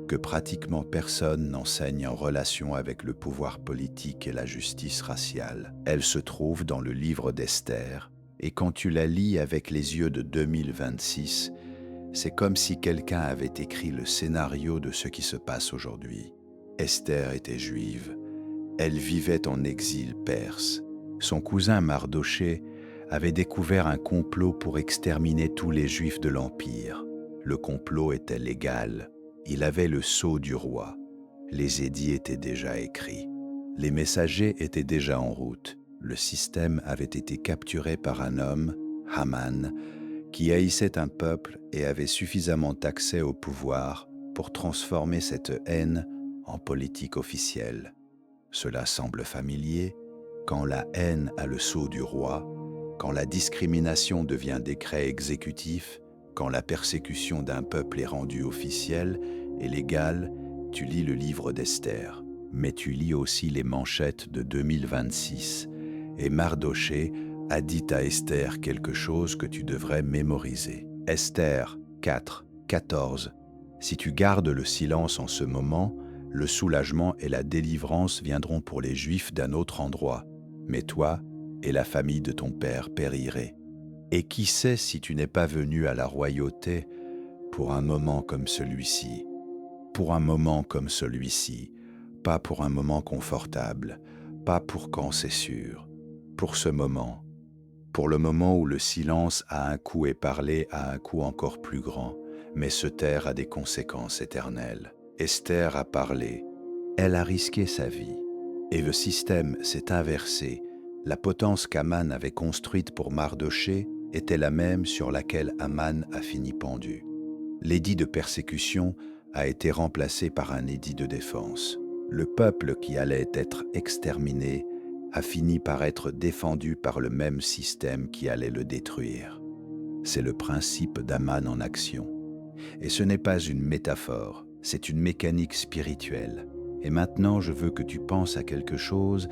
que pratiquement personne n'enseigne en relation avec le pouvoir politique et la justice raciale. Elle se trouve dans le livre d'Esther, et quand tu la lis avec les yeux de 2026, c'est comme si quelqu'un avait écrit le scénario de ce qui se passe aujourd'hui. Esther était juive. Elle vivait en exil perse. Son cousin Mardochée avait découvert un complot pour exterminer tous les Juifs de l'Empire. Le complot était légal. Il avait le sceau du roi. Les édits étaient déjà écrits. Les messagers étaient déjà en route. Le système avait été capturé par un homme, Haman, qui haïssait un peuple et avait suffisamment accès au pouvoir pour transformer cette haine en politique officielle. Cela semble familier quand la haine a le sceau du roi, quand la discrimination devient décret exécutif, quand la persécution d'un peuple est rendue officielle et légale. Tu lis le livre d'Esther, mais tu lis aussi les manchettes de 2026. Et Mardochée a dit à Esther quelque chose que tu devrais mémoriser. Esther 4, 14. Si tu gardes le silence en ce moment, le soulagement et la délivrance viendront pour les Juifs d'un autre endroit, mais toi et la famille de ton père périrez. Et qui sait si tu n'es pas venu à la royauté pour un moment comme celui-ci, pour un moment comme celui-ci, pas pour un moment confortable, pas pour quand c'est sûr, pour ce moment, pour le moment où le silence a un coût et parler a un coût encore plus grand, mais se taire a des conséquences éternelles. Esther a parlé, elle a risqué sa vie, et le système s'est inversé. La potence qu'Aman avait construite pour Mardochée était la même sur laquelle Haman a fini pendu. L'édit de persécution a été remplacé par un édit de défense. Le peuple qui allait être exterminé a fini par être défendu par le même système qui allait le détruire. C'est le principe d'Haman en action. Et ce n'est pas une métaphore, c'est une mécanique spirituelle. Et maintenant, je veux que tu penses à quelque chose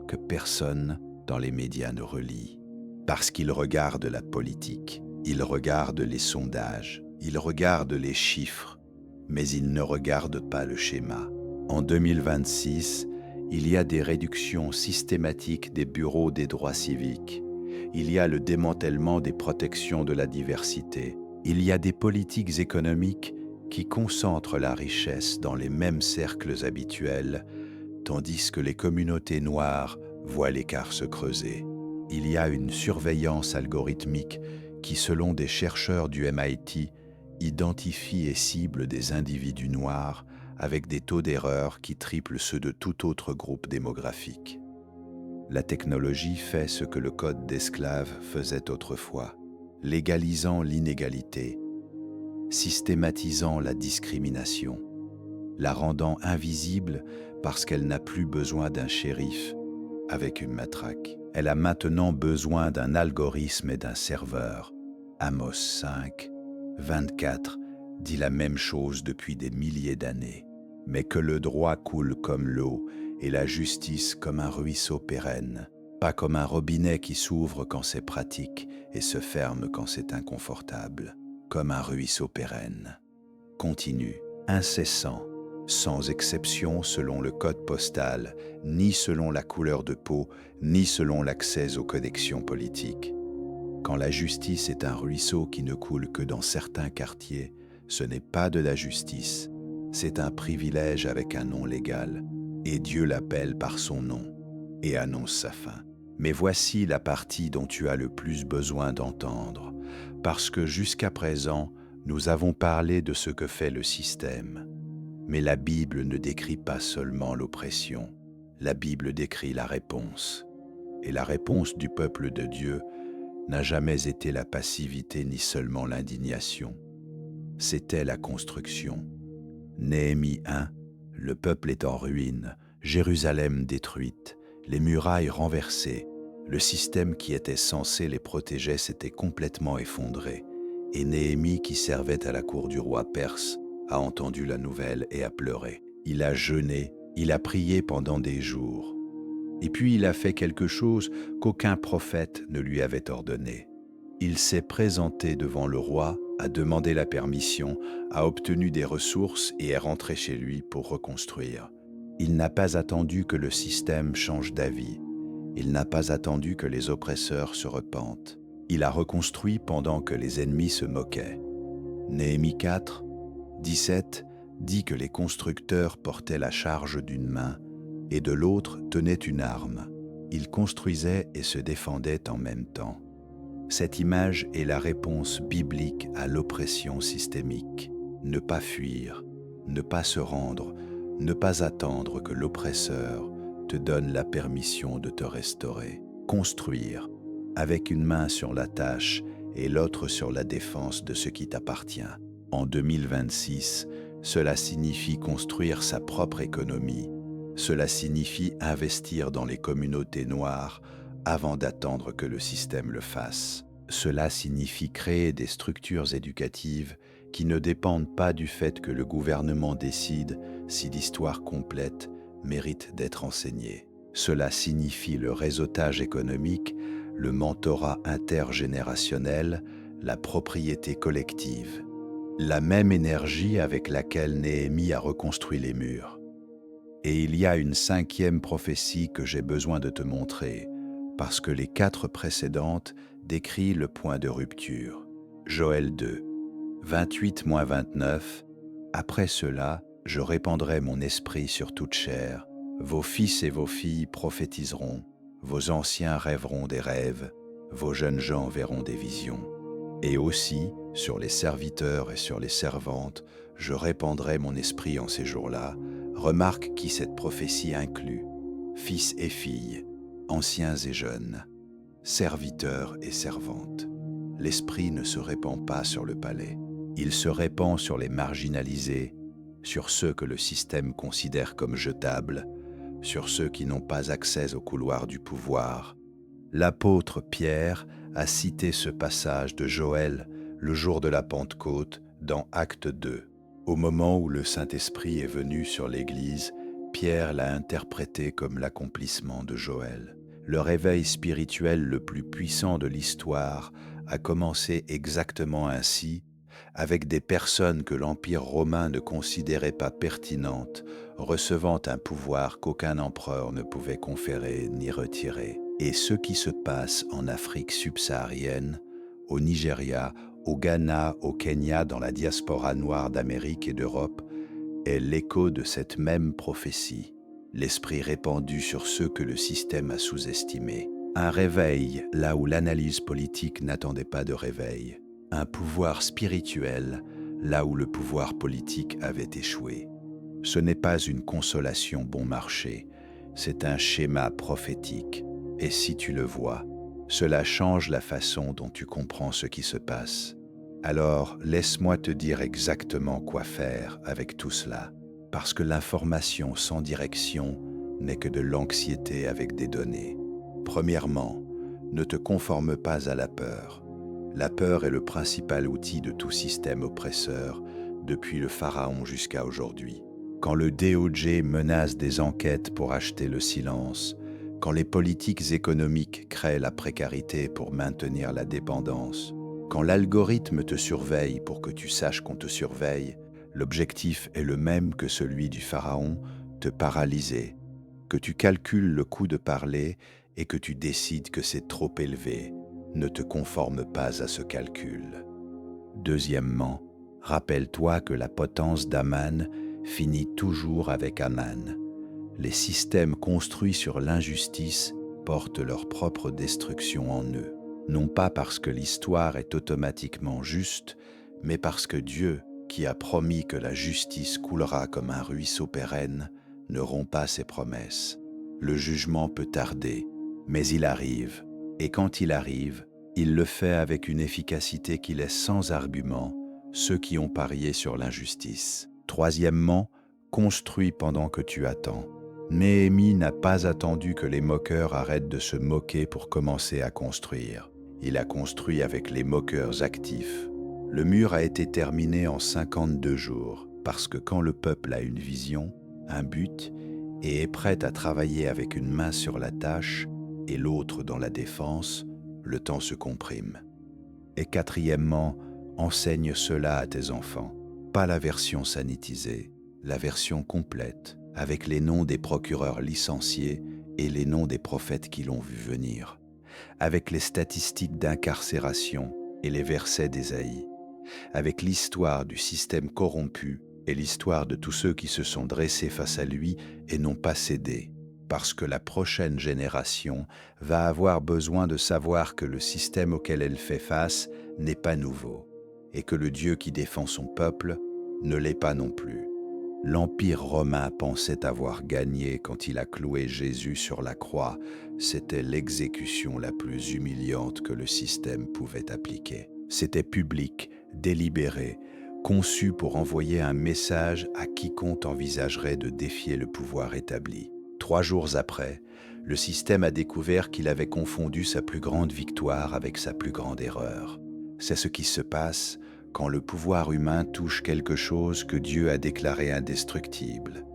que personne dans les médias ne relie. Parce qu'ils regardent la politique, ils regardent les sondages, ils regardent les chiffres, mais ils ne regardent pas le schéma. En 2026, il y a des réductions systématiques des bureaux des droits civiques. Il y a le démantèlement des protections de la diversité. Il y a des politiques économiques qui concentrent la richesse dans les mêmes cercles habituels, tandis que les communautés noires voient l'écart se creuser. Il y a une surveillance algorithmique qui, selon des chercheurs du MIT, identifie et cible des individus noirs avec des taux d'erreur qui triplent ceux de tout autre groupe démographique. La technologie fait ce que le code d'esclave faisait autrefois, légalisant l'inégalité, systématisant la discrimination, la rendant invisible parce qu'elle n'a plus besoin d'un shérif avec une matraque. Elle a maintenant besoin d'un algorithme et d'un serveur. Amos 5, 24 dit la même chose depuis des milliers d'années. Mais que le droit coule comme l'eau et la justice comme un ruisseau pérenne, pas comme un robinet qui s'ouvre quand c'est pratique et se ferme quand c'est inconfortable, comme un ruisseau pérenne. Continu, incessant, sans exception selon le code postal, ni selon la couleur de peau, ni selon l'accès aux connexions politiques. Quand la justice est un ruisseau qui ne coule que dans certains quartiers, ce n'est pas de la justice, c'est un privilège avec un nom légal, et Dieu l'appelle par son nom et annonce sa fin. Mais voici la partie dont tu as le plus besoin d'entendre, parce que jusqu'à présent, nous avons parlé de ce que fait le système. Mais la Bible ne décrit pas seulement l'oppression, la Bible décrit la réponse. Et la réponse du peuple de Dieu n'a jamais été la passivité ni seulement l'indignation. C'était la construction. Néhémie 1, le peuple est en ruine, Jérusalem détruite, les murailles renversées, le système qui était censé les protéger s'était complètement effondré, et Néhémie, qui servait à la cour du roi perse, a entendu la nouvelle et a pleuré. Il a jeûné, il a prié pendant des jours. Et puis il a fait quelque chose qu'aucun prophète ne lui avait ordonné. Il s'est présenté devant le roi, a demandé la permission, a obtenu des ressources et est rentré chez lui pour reconstruire. Il n'a pas attendu que le système change d'avis. Il n'a pas attendu que les oppresseurs se repentent. Il a reconstruit pendant que les ennemis se moquaient. Néhémie 4, 17 dit que les constructeurs portaient la charge d'une main et de l'autre tenaient une arme. Ils construisaient et se défendaient en même temps. Cette image est la réponse biblique à l'oppression systémique. Ne pas fuir, ne pas se rendre, ne pas attendre que l'oppresseur te donne la permission de te restaurer. Construire, avec une main sur la tâche et l'autre sur la défense de ce qui t'appartient. En 2026, cela signifie construire sa propre économie. Cela signifie investir dans les communautés noires avant d'attendre que le système le fasse. Cela signifie créer des structures éducatives qui ne dépendent pas du fait que le gouvernement décide si l'histoire complète mérite d'être enseignée. Cela signifie le réseautage économique, le mentorat intergénérationnel, la propriété collective. La même énergie avec laquelle Néhémie a reconstruit les murs. Et il y a une 5e prophétie que j'ai besoin de te montrer, parce que les 4 précédentes décrivent le point de rupture. Joël 2, 28-29, « Après cela, je répandrai mon esprit sur toute chair. Vos fils et vos filles prophétiseront, vos anciens rêveront des rêves, vos jeunes gens verront des visions. Et aussi, sur les serviteurs et sur les servantes, je répandrai mon esprit en ces jours-là. » Remarque qui cette prophétie inclut fils et filles, anciens et jeunes, serviteurs et servantes. L'esprit ne se répand pas sur le palais. Il se répand sur les marginalisés, sur ceux que le système considère comme jetables, sur ceux qui n'ont pas accès au couloir du pouvoir. L'apôtre Pierre a cité ce passage de Joël le jour de la Pentecôte dans Acte 2. Au moment où le Saint-Esprit est venu sur l'Église, Pierre l'a interprété comme l'accomplissement de Joël. Le réveil spirituel le plus puissant de l'histoire a commencé exactement ainsi, avec des personnes que l'Empire romain ne considérait pas pertinentes, recevant un pouvoir qu'aucun empereur ne pouvait conférer ni retirer. Et ce qui se passe en Afrique subsaharienne, au Nigeria, au Ghana, au Kenya, dans la diaspora noire d'Amérique et d'Europe, est l'écho de cette même prophétie, l'esprit répandu sur ceux que le système a sous-estimés. Un réveil là où l'analyse politique n'attendait pas de réveil. Un pouvoir spirituel là où le pouvoir politique avait échoué. Ce n'est pas une consolation bon marché, c'est un schéma prophétique. Et si tu le vois, cela change la façon dont tu comprends ce qui se passe. Alors, laisse-moi te dire exactement quoi faire avec tout cela, parce que l'information sans direction n'est que de l'anxiété avec des données. Premièrement, ne te conforme pas à la peur. La peur est le principal outil de tout système oppresseur, depuis le pharaon jusqu'à aujourd'hui. Quand le DOJ menace des enquêtes pour acheter le silence, quand les politiques économiques créent la précarité pour maintenir la dépendance, quand l'algorithme te surveille pour que tu saches qu'on te surveille, l'objectif est le même que celui du pharaon, te paralyser, que tu calcules le coût de parler et que tu décides que c'est trop élevé, Ne te conforme pas à ce calcul. Deuxièmement, rappelle-toi que la potence d'Aman finit toujours avec Aman. Les systèmes construits sur l'injustice portent leur propre destruction en eux, non pas parce que l'histoire est automatiquement juste, mais parce que Dieu, qui a promis que la justice coulera comme un ruisseau pérenne, ne rompt pas ses promesses. Le jugement peut tarder, mais il arrive, et quand il arrive, il le fait avec une efficacité qui laisse sans argument ceux qui ont parié sur l'injustice. Troisièmement, construis pendant que tu attends. Néhémie n'a pas attendu que les moqueurs arrêtent de se moquer pour commencer à construire. Il a construit avec les moqueurs actifs. Le mur a été terminé en 52 jours, parce que quand le peuple a une vision, un but, et est prêt à travailler avec une main sur la tâche et l'autre dans la défense, le temps se comprime. Et quatrièmement, enseigne cela à tes enfants. Pas la version sanitisée, la version complète, avec les noms des procureurs licenciés et les noms des prophètes qui l'ont vu venir, avec les statistiques d'incarcération et les versets d'Ésaïe, avec l'histoire du système corrompu et l'histoire de tous ceux qui se sont dressés face à lui et n'ont pas cédé, parce que la prochaine génération va avoir besoin de savoir que le système auquel elle fait face n'est pas nouveau, et que le Dieu qui défend son peuple ne l'est pas non plus. L'Empire romain pensait avoir gagné quand il a cloué Jésus sur la croix. C'était l'exécution la plus humiliante que le système pouvait appliquer. C'était public, délibéré, conçu pour envoyer un message à quiconque envisagerait de défier le pouvoir établi. 3 jours après, le système a découvert qu'il avait confondu sa plus grande victoire avec sa plus grande erreur. C'est ce qui se passe quand le pouvoir humain touche quelque chose que Dieu a déclaré indestructible.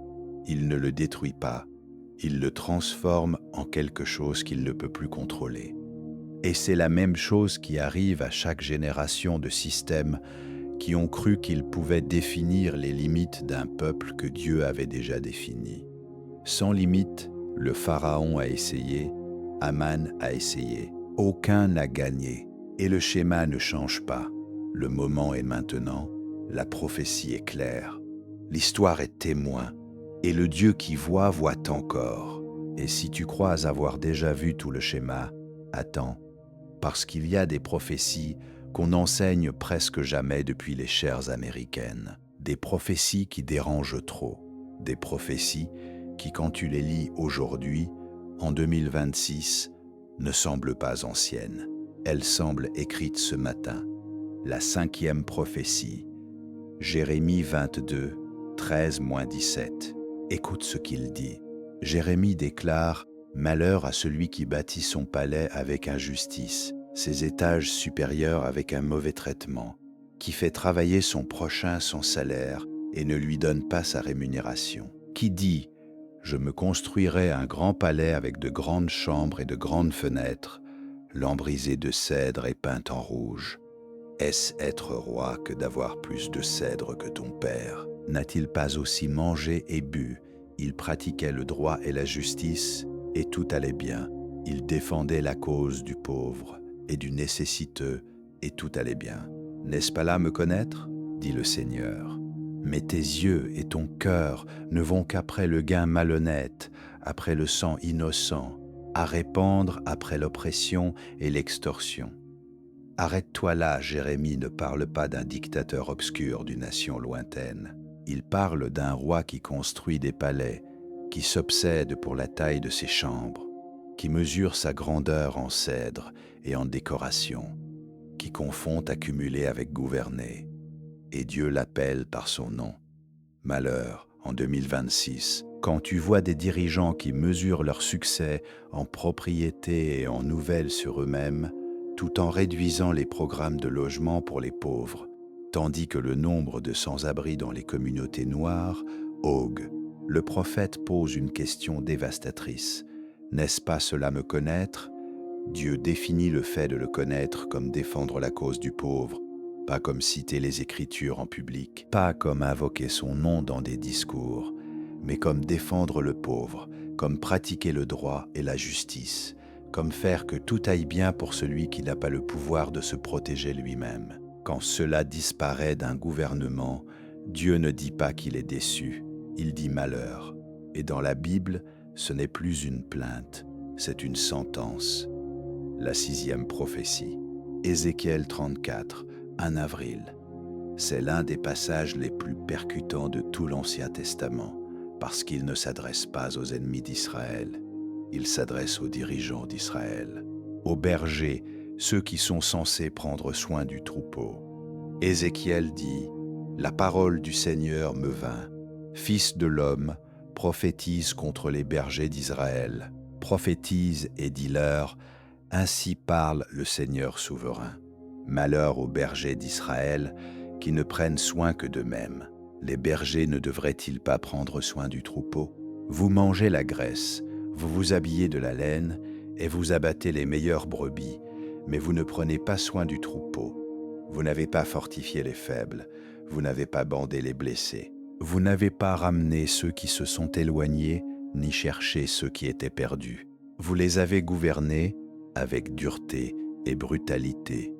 Il ne le détruit pas, il le transforme en quelque chose qu'il ne peut plus contrôler. Et c'est la même chose qui arrive à chaque génération de systèmes qui ont cru qu'ils pouvaient définir les limites d'un peuple que Dieu avait déjà défini. Sans limite, le Pharaon a essayé, Aman a essayé. Aucun n'a gagné, et le schéma ne change pas. Le moment est maintenant, la prophétie est claire, l'histoire est témoin, et le Dieu qui voit encore. Et si tu crois avoir déjà vu tout le schéma, attends, parce qu'il y a des prophéties qu'on n'enseigne presque jamais depuis les chaires américaines, des prophéties qui dérangent trop, des prophéties qui, quand tu les lis aujourd'hui, en 2026, ne semblent pas anciennes. Elles semblent écrites ce matin. La 5e prophétie, Jérémie 22, 13-17. Écoute ce qu'il dit. Jérémie déclare « Malheur à celui qui bâtit son palais avec injustice, ses étages supérieurs avec un mauvais traitement, qui fait travailler son prochain sans salaire et ne lui donne pas sa rémunération. Qui dit « Je me construirai un grand palais avec de grandes chambres et de grandes fenêtres, lambrisé de cèdre et peint en rouge. » Est-ce être roi que d'avoir plus de cèdre que ton père? N'a-t-il pas aussi mangé et bu? Il pratiquait le droit et la justice, et tout allait bien. Il défendait la cause du pauvre et du nécessiteux, et tout allait bien. N'est-ce pas là me connaître? Dit le Seigneur. Mais tes yeux et ton cœur ne vont qu'après le gain malhonnête, après le sang innocent, à répandre après l'oppression et l'extorsion. Arrête-toi là, Jérémie ne parle pas d'un dictateur obscur d'une nation lointaine. Il parle d'un roi qui construit des palais, qui s'obsède pour la taille de ses chambres, qui mesure sa grandeur en cèdre et en décoration, qui confond accumuler avec gouverner. Et Dieu l'appelle par son nom. Malheur, en 2026, quand tu vois des dirigeants qui mesurent leur succès en propriété et en nouvelles sur eux-mêmes, tout en réduisant les programmes de logement pour les pauvres, tandis que le nombre de sans-abri dans les communautés noires augue. Le prophète pose une question dévastatrice. N'est-ce pas cela me connaître? Dieu définit le fait de le connaître comme défendre la cause du pauvre, pas comme citer les Écritures en public, pas comme invoquer son nom dans des discours, mais comme défendre le pauvre, comme pratiquer le droit et la justice, comme faire que tout aille bien pour celui qui n'a pas le pouvoir de se protéger lui-même. Quand cela disparaît d'un gouvernement, Dieu ne dit pas qu'il est déçu, il dit malheur. Et dans la Bible, ce n'est plus une plainte, c'est une sentence. La 6e prophétie. Ézéchiel 34, 1 avril. C'est l'un des passages les plus percutants de tout l'Ancien Testament, parce qu'il ne s'adresse pas aux ennemis d'Israël, il s'adresse aux dirigeants d'Israël, aux bergers, ceux qui sont censés prendre soin du troupeau. Ézéchiel dit « La parole du Seigneur me vint. Fils de l'homme, prophétise contre les bergers d'Israël. Prophétise et dis-leur, ainsi parle le Seigneur souverain. Malheur aux bergers d'Israël qui ne prennent soin que d'eux-mêmes. Les bergers ne devraient-ils pas prendre soin du troupeau? Vous mangez la graisse, vous vous habillez de la laine et vous abattez les meilleures brebis, mais vous ne prenez pas soin du troupeau. Vous n'avez pas fortifié les faibles, vous n'avez pas bandé les blessés. Vous n'avez pas ramené ceux qui se sont éloignés, ni cherché ceux qui étaient perdus. Vous les avez gouvernés avec dureté et brutalité.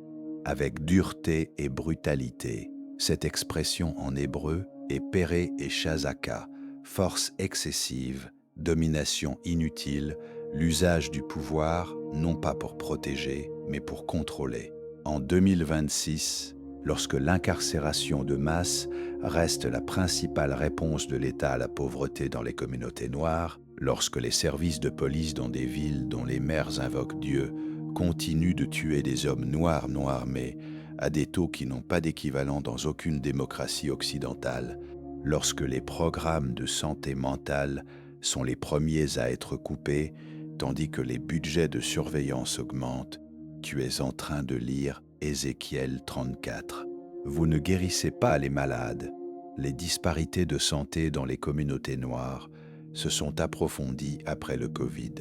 Avec dureté et brutalité. Cette expression en hébreu est péré et chazaka, force excessive, domination inutile, l'usage du pouvoir non pas pour protéger, mais pour contrôler. En 2026, lorsque l'incarcération de masse reste la principale réponse de l'État à la pauvreté dans les communautés noires, lorsque les services de police dans des villes dont les maires invoquent Dieu continuent de tuer des hommes noirs non armés à des taux qui n'ont pas d'équivalent dans aucune démocratie occidentale, lorsque les programmes de santé mentale sont les premiers à être coupés, tandis que les budgets de surveillance augmentent, tu es en train de lire Ézéchiel 34. Vous ne guérissez pas les malades. Les disparités de santé dans les communautés noires se sont approfondies après le Covid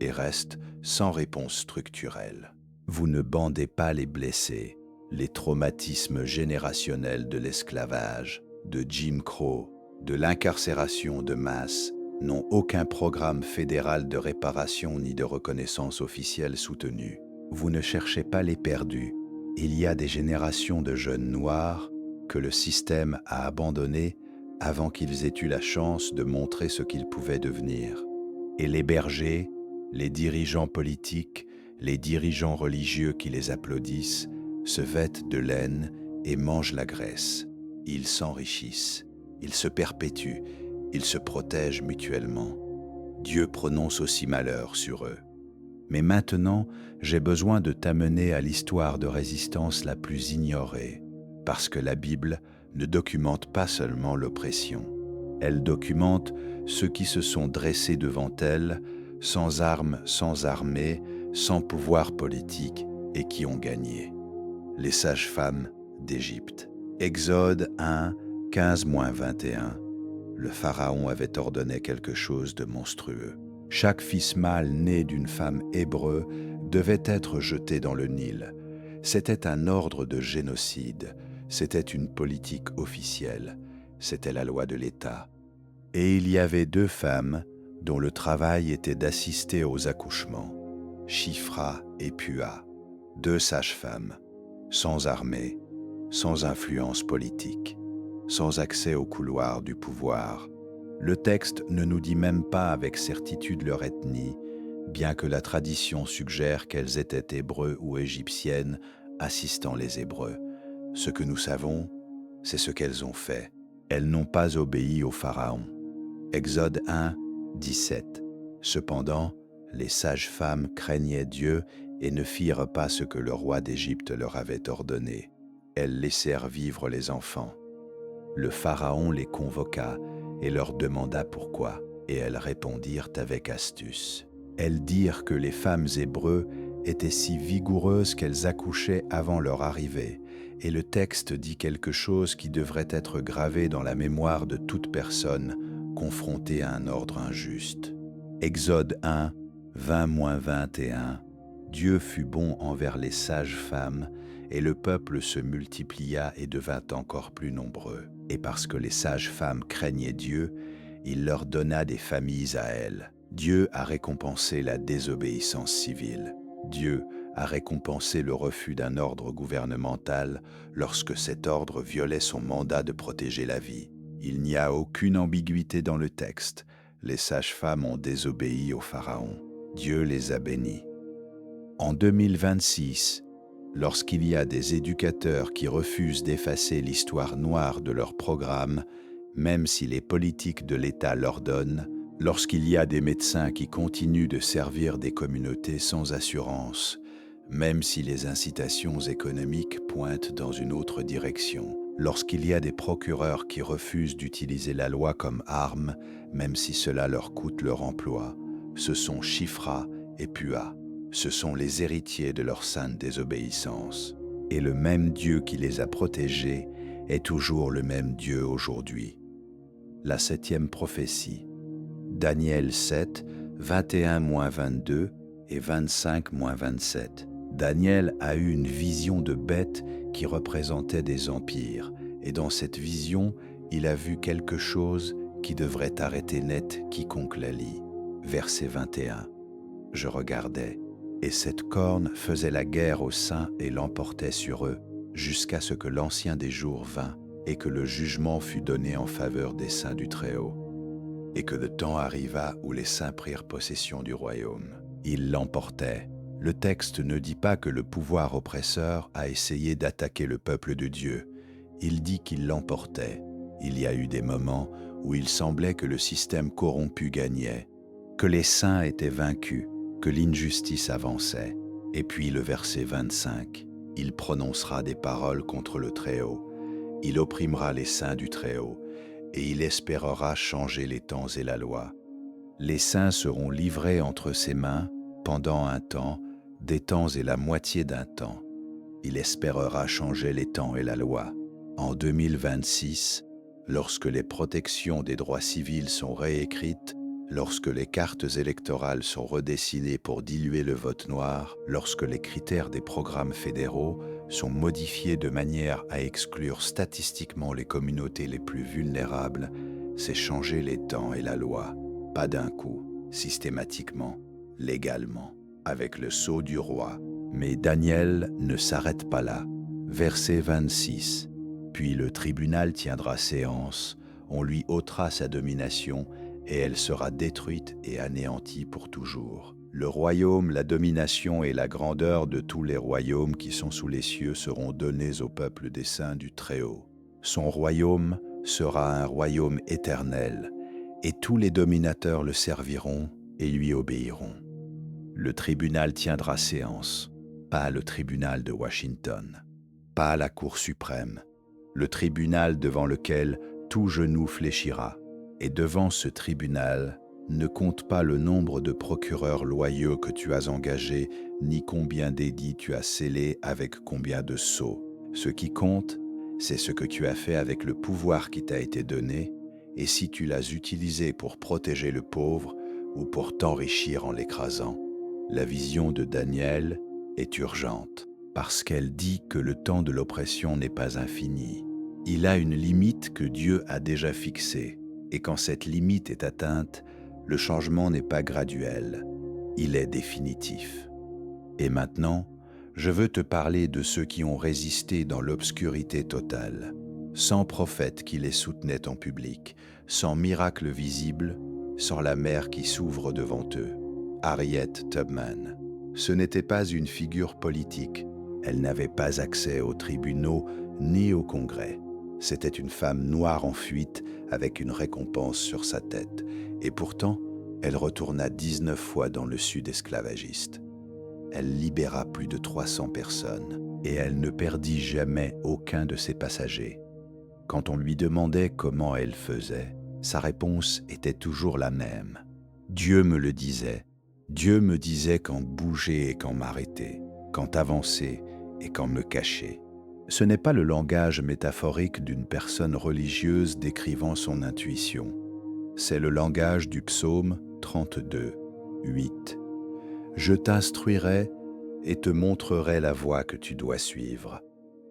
et restent sans réponse structurelle. Vous ne bandez pas les blessés. Les traumatismes générationnels de l'esclavage, de Jim Crow, de l'incarcération de masse n'ont aucun programme fédéral de réparation ni de reconnaissance officielle soutenu. Vous ne cherchez pas les perdus. Il y a des générations de jeunes noirs que le système a abandonnés avant qu'ils aient eu la chance de montrer ce qu'ils pouvaient devenir. Et les bergers, les dirigeants politiques, les dirigeants religieux qui les applaudissent, se vêtent de laine et mangent la graisse. Ils s'enrichissent, ils se perpétuent, ils se protègent mutuellement. Dieu prononce aussi malheur sur eux. Mais maintenant, j'ai besoin de t'amener à l'histoire de résistance la plus ignorée, parce que la Bible ne documente pas seulement l'oppression. Elle documente ceux qui se sont dressés devant elle, sans armes, sans armée, sans pouvoir politique, et qui ont gagné. Les sages-femmes d'Égypte. Exode 1, 15-21. Le pharaon avait ordonné quelque chose de monstrueux. Chaque fils mâle né d'une femme hébreu devait être jeté dans le Nil. C'était un ordre de génocide, c'était une politique officielle, c'était la loi de l'État. Et il y avait 2 femmes dont le travail était d'assister aux accouchements, Shifra et Pua, 2 sages-femmes, sans armée, sans influence politique, sans accès au couloir du pouvoir. Le texte ne nous dit même pas avec certitude leur ethnie, bien que la tradition suggère qu'elles étaient hébreux ou égyptiennes assistant les Hébreux. Ce que nous savons, c'est ce qu'elles ont fait. Elles n'ont pas obéi au Pharaon. Exode 1, 17. Cependant, les sages-femmes craignaient Dieu et ne firent pas ce que le roi d'Égypte leur avait ordonné. Elles laissèrent vivre les enfants. Le Pharaon les convoqua et leur demanda pourquoi, et elles répondirent avec astuce. Elles dirent que les femmes hébreux étaient si vigoureuses qu'elles accouchaient avant leur arrivée, et le texte dit quelque chose qui devrait être gravé dans la mémoire de toute personne confrontée à un ordre injuste. Exode 1, 20-21. Dieu fut bon envers les sages femmes, et le peuple se multiplia et devint encore plus nombreux. Et parce que les sages femmes craignaient Dieu, il leur donna des familles à elles. Dieu a récompensé la désobéissance civile. Dieu a récompensé le refus d'un ordre gouvernemental lorsque cet ordre violait son mandat de protéger la vie. Il n'y a aucune ambiguïté dans le texte. Les sages-femmes ont désobéi au Pharaon. Dieu les a bénis. En 2026, lorsqu'il y a des éducateurs qui refusent d'effacer l'histoire noire de leur programme, même si les politiques de l'État l'ordonnent, lorsqu'il y a des médecins qui continuent de servir des communautés sans assurance, même si les incitations économiques pointent dans une autre direction, lorsqu'il y a des procureurs qui refusent d'utiliser la loi comme arme, même si cela leur coûte leur emploi, ce sont Shifra et Pua. Ce sont les héritiers de leur sainte désobéissance. Et le même Dieu qui les a protégés est toujours le même Dieu aujourd'hui. La 7e prophétie. Daniel 7, 21-22 et 25-27. Daniel a eu une vision de bêtes qui représentaient des empires, et dans cette vision, il a vu quelque chose qui devrait arrêter net quiconque la lit. Verset 21. Je regardais, et cette corne faisait la guerre aux saints et l'emportait sur eux, jusqu'à ce que l'Ancien des jours vînt, et que le jugement fut donné en faveur des saints du Très-Haut, et que le temps arriva où les saints prirent possession du royaume. Ils l'emportaient. Le texte ne dit pas que le pouvoir oppresseur a essayé d'attaquer le peuple de Dieu. Il dit qu'il l'emportait. Il y a eu des moments où il semblait que le système corrompu gagnait, que les saints étaient vaincus, que l'injustice avançait. Et puis le verset 25, « Il prononcera des paroles contre le Très-Haut. Il opprimera les saints du Très-Haut, et il espérera changer les temps et la loi. Les saints seront livrés entre ses mains pendant un temps, des temps et la moitié d'un temps. Il espérera changer les temps et la loi. En 2026, lorsque les protections des droits civils sont réécrites, lorsque les cartes électorales sont redessinées pour diluer le vote noir, lorsque les critères des programmes fédéraux sont modifiés de manière à exclure statistiquement les communautés les plus vulnérables, c'est changer les temps et la loi, pas d'un coup, systématiquement, légalement, avec le sceau du roi. Mais Daniel ne s'arrête pas là. Verset 26. Puis le tribunal tiendra séance, on lui ôtera sa domination, et elle sera détruite et anéantie pour toujours. Le royaume, la domination et la grandeur de tous les royaumes qui sont sous les cieux seront donnés au peuple des saints du Très-Haut. Son royaume sera un royaume éternel, et tous les dominateurs le serviront et lui obéiront. Le tribunal tiendra séance, pas le tribunal de Washington, pas la Cour suprême, le tribunal devant lequel tout genou fléchira. Et devant ce tribunal, ne compte pas le nombre de procureurs loyaux que tu as engagés, ni combien d'édits tu as scellés avec combien de sceaux. Ce qui compte, c'est ce que tu as fait avec le pouvoir qui t'a été donné, et si tu l'as utilisé pour protéger le pauvre ou pour t'enrichir en l'écrasant. La vision de Daniel est urgente, parce qu'elle dit que le temps de l'oppression n'est pas infini. Il a une limite que Dieu a déjà fixée. Et quand cette limite est atteinte, le changement n'est pas graduel, il est définitif. Et maintenant, je veux te parler de ceux qui ont résisté dans l'obscurité totale, sans prophète qui les soutenait en public, sans miracle visible, sans la mer qui s'ouvre devant eux. Harriet Tubman. Ce n'était pas une figure politique, elle n'avait pas accès aux tribunaux ni au Congrès. C'était une femme noire en fuite avec une récompense sur sa tête. Et pourtant, elle retourna 19 fois dans le sud esclavagiste. Elle libéra plus de 300 personnes et elle ne perdit jamais aucun de ses passagers. Quand on lui demandait comment elle faisait, sa réponse était toujours la même. Dieu me le disait. Dieu me disait quand bouger et quand m'arrêter, quand avancer et quand me cacher. Ce n'est pas le langage métaphorique d'une personne religieuse décrivant son intuition. C'est le langage du psaume 32, 8. Je t'instruirai et te montrerai la voie que tu dois suivre.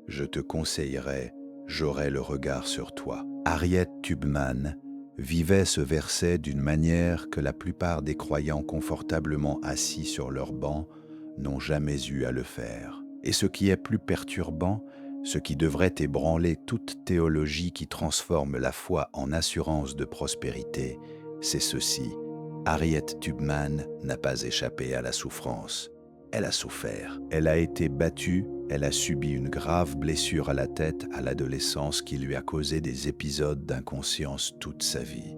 Je te conseillerai, j'aurai le regard sur toi. Harriet Tubman vivait ce verset d'une manière que la plupart des croyants confortablement assis sur leur banc n'ont jamais eu à le faire. Et ce qui est plus perturbant, ce qui devrait ébranler toute théologie qui transforme la foi en assurance de prospérité, c'est ceci: Harriet Tubman n'a pas échappé à la souffrance. Elle a souffert. Elle a été battue, elle a subi une grave blessure à la tête à l'adolescence qui lui a causé des épisodes d'inconscience toute sa vie.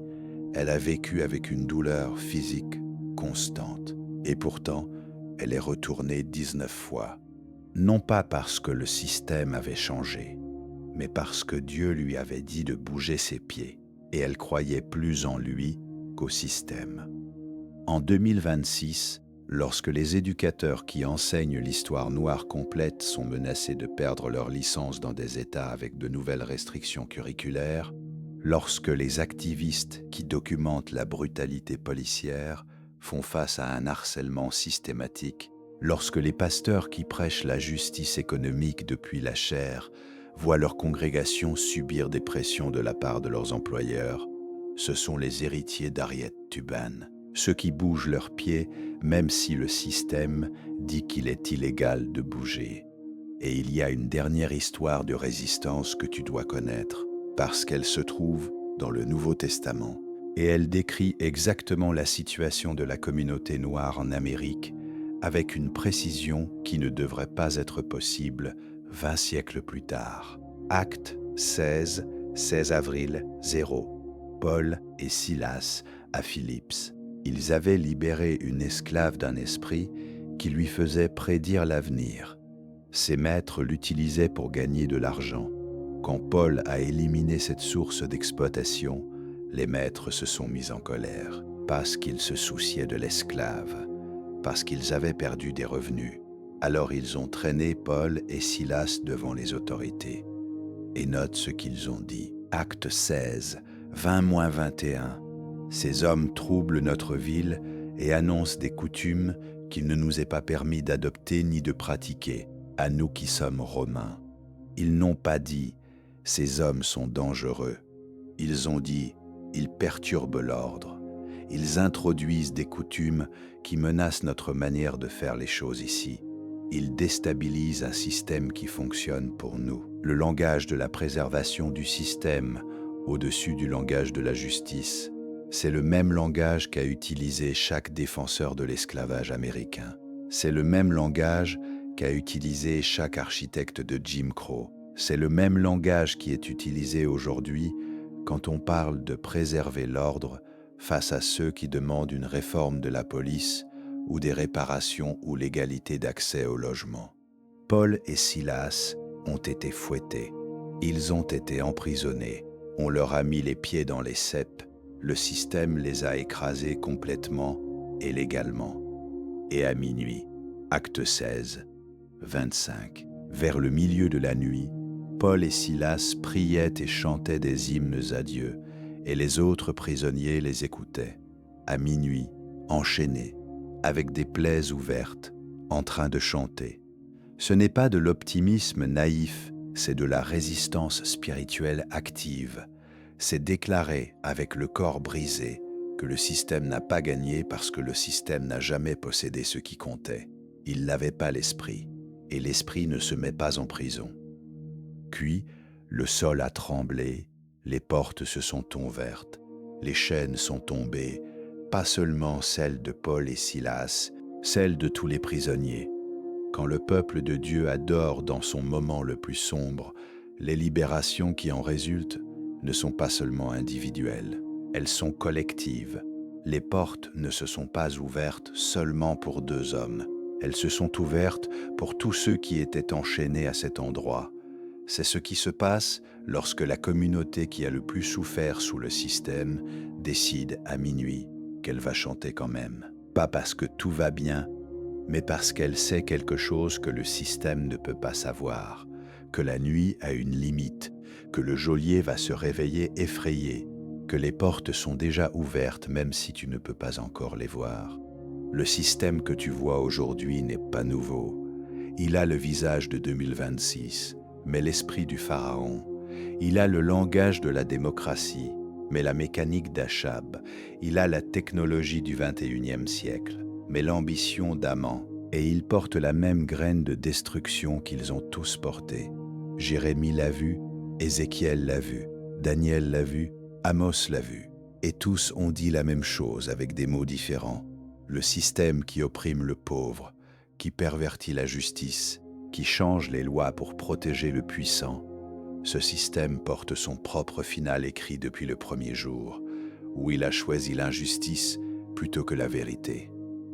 Elle a vécu avec une douleur physique constante. Et pourtant, elle est retournée 19 fois. Non pas parce que le système avait changé, mais parce que Dieu lui avait dit de bouger ses pieds, et elle croyait plus en lui qu'au système. En 2026, lorsque les éducateurs qui enseignent l'histoire noire complète sont menacés de perdre leur licence dans des États avec de nouvelles restrictions curriculaires, lorsque les activistes qui documentent la brutalité policière font face à un harcèlement systématique, lorsque les pasteurs qui prêchent la justice économique depuis la chair voient leur congrégation subir des pressions de la part de leurs employeurs, ce sont les héritiers d'Harriet Tubman, ceux qui bougent leurs pieds même si le système dit qu'il est illégal de bouger. Et il y a une dernière histoire de résistance que tu dois connaître, parce qu'elle se trouve dans le Nouveau Testament, et elle décrit exactement la situation de la communauté noire en Amérique avec une précision qui ne devrait pas être possible 20 siècles plus tard. Acte 16, 16 avril 0. Paul et Silas à Philipps. Ils avaient libéré une esclave d'un esprit qui lui faisait prédire l'avenir. Ses maîtres l'utilisaient pour gagner de l'argent. Quand Paul a éliminé cette source d'exploitation, les maîtres se sont mis en colère, parce qu'ils se souciaient de l'esclave, parce qu'ils avaient perdu des revenus. Alors ils ont traîné Paul et Silas devant les autorités. Et note ce qu'ils ont dit. Acte 16, 20-21. Ces hommes troublent notre ville et annoncent des coutumes qu'il ne nous est pas permis d'adopter ni de pratiquer, à nous qui sommes romains. Ils n'ont pas dit « ces hommes sont dangereux ». Ils ont dit « ils perturbent l'ordre ». Ils introduisent des coutumes qui menacent notre manière de faire les choses ici. Ils déstabilisent un système qui fonctionne pour nous. Le langage de la préservation du système au-dessus du langage de la justice, c'est le même langage qu'a utilisé chaque défenseur de l'esclavage américain. C'est le même langage qu'a utilisé chaque architecte de Jim Crow. C'est le même langage qui est utilisé aujourd'hui quand on parle de préserver l'ordre face à ceux qui demandent une réforme de la police ou des réparations ou l'égalité d'accès au logement. Paul et Silas ont été fouettés. Ils ont été emprisonnés. On leur a mis les pieds dans les ceps. Le système les a écrasés complètement et légalement. Et à minuit, acte 16, 25, vers le milieu de la nuit, Paul et Silas priaient et chantaient des hymnes à Dieu, et les autres prisonniers les écoutaient. À minuit, enchaînés, avec des plaies ouvertes, en train de chanter. Ce n'est pas de l'optimisme naïf, c'est de la résistance spirituelle active. C'est déclarer avec le corps brisé que le système n'a pas gagné parce que le système n'a jamais possédé ce qui comptait. Il n'avait pas l'esprit, et l'esprit ne se met pas en prison. Puis, le sol a tremblé, les portes se sont ouvertes, les chaînes sont tombées, pas seulement celles de Paul et Silas, celles de tous les prisonniers. Quand le peuple de Dieu adore dans son moment le plus sombre, les libérations qui en résultent ne sont pas seulement individuelles, elles sont collectives. Les portes ne se sont pas ouvertes seulement pour 2 hommes, elles se sont ouvertes pour tous ceux qui étaient enchaînés à cet endroit. C'est ce qui se passe lorsque la communauté qui a le plus souffert sous le système décide à minuit qu'elle va chanter quand même. Pas parce que tout va bien, mais parce qu'elle sait quelque chose que le système ne peut pas savoir, que la nuit a une limite, que le geôlier va se réveiller effrayé, que les portes sont déjà ouvertes même si tu ne peux pas encore les voir. Le système que tu vois aujourd'hui n'est pas nouveau. Il a le visage de 2026, mais l'esprit du pharaon. Il a le langage de la démocratie, mais la mécanique d'Achab. Il a la technologie du 21e siècle, mais l'ambition d'Aman, et il porte la même graine de destruction qu'ils ont tous portée. Jérémie l'a vu, Ézéchiel l'a vu, Daniel l'a vu, Amos l'a vu, et tous ont dit la même chose avec des mots différents. Le système qui opprime le pauvre, qui pervertit la justice, qui change les lois pour protéger le puissant, ce système porte son propre final écrit depuis le premier jour, où il a choisi l'injustice plutôt que la vérité.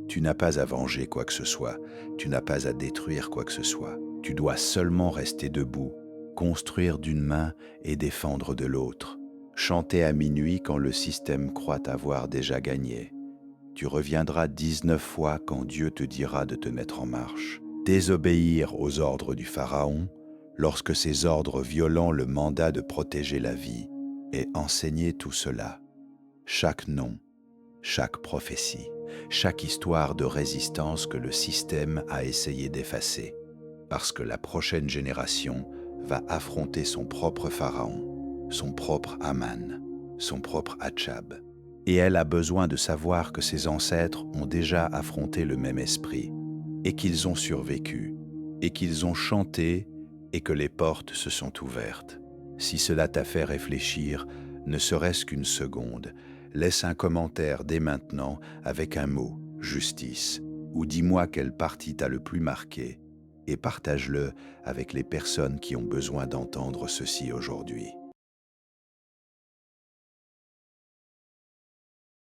Tu n'as pas à venger quoi que ce soit, tu n'as pas à détruire quoi que ce soit. Tu dois seulement rester debout, construire d'une main et défendre de l'autre. Chanter à minuit quand le système croit avoir déjà gagné. Tu reviendras 19 fois quand Dieu te dira de te mettre en marche. Désobéir aux ordres du Pharaon, lorsque ces ordres violent le mandat de protéger la vie, et enseigner tout cela. Chaque nom, chaque prophétie, chaque histoire de résistance que le système a essayé d'effacer, parce que la prochaine génération va affronter son propre Pharaon, son propre Aman, son propre Achab. Et elle a besoin de savoir que ses ancêtres ont déjà affronté le même esprit, et qu'ils ont survécu, et qu'ils ont chanté, et que les portes se sont ouvertes. Si cela t'a fait réfléchir, ne serait-ce qu'une seconde, laisse un commentaire dès maintenant avec un mot, justice, ou dis-moi quelle partie t'a le plus marqué, et partage-le avec les personnes qui ont besoin d'entendre ceci aujourd'hui.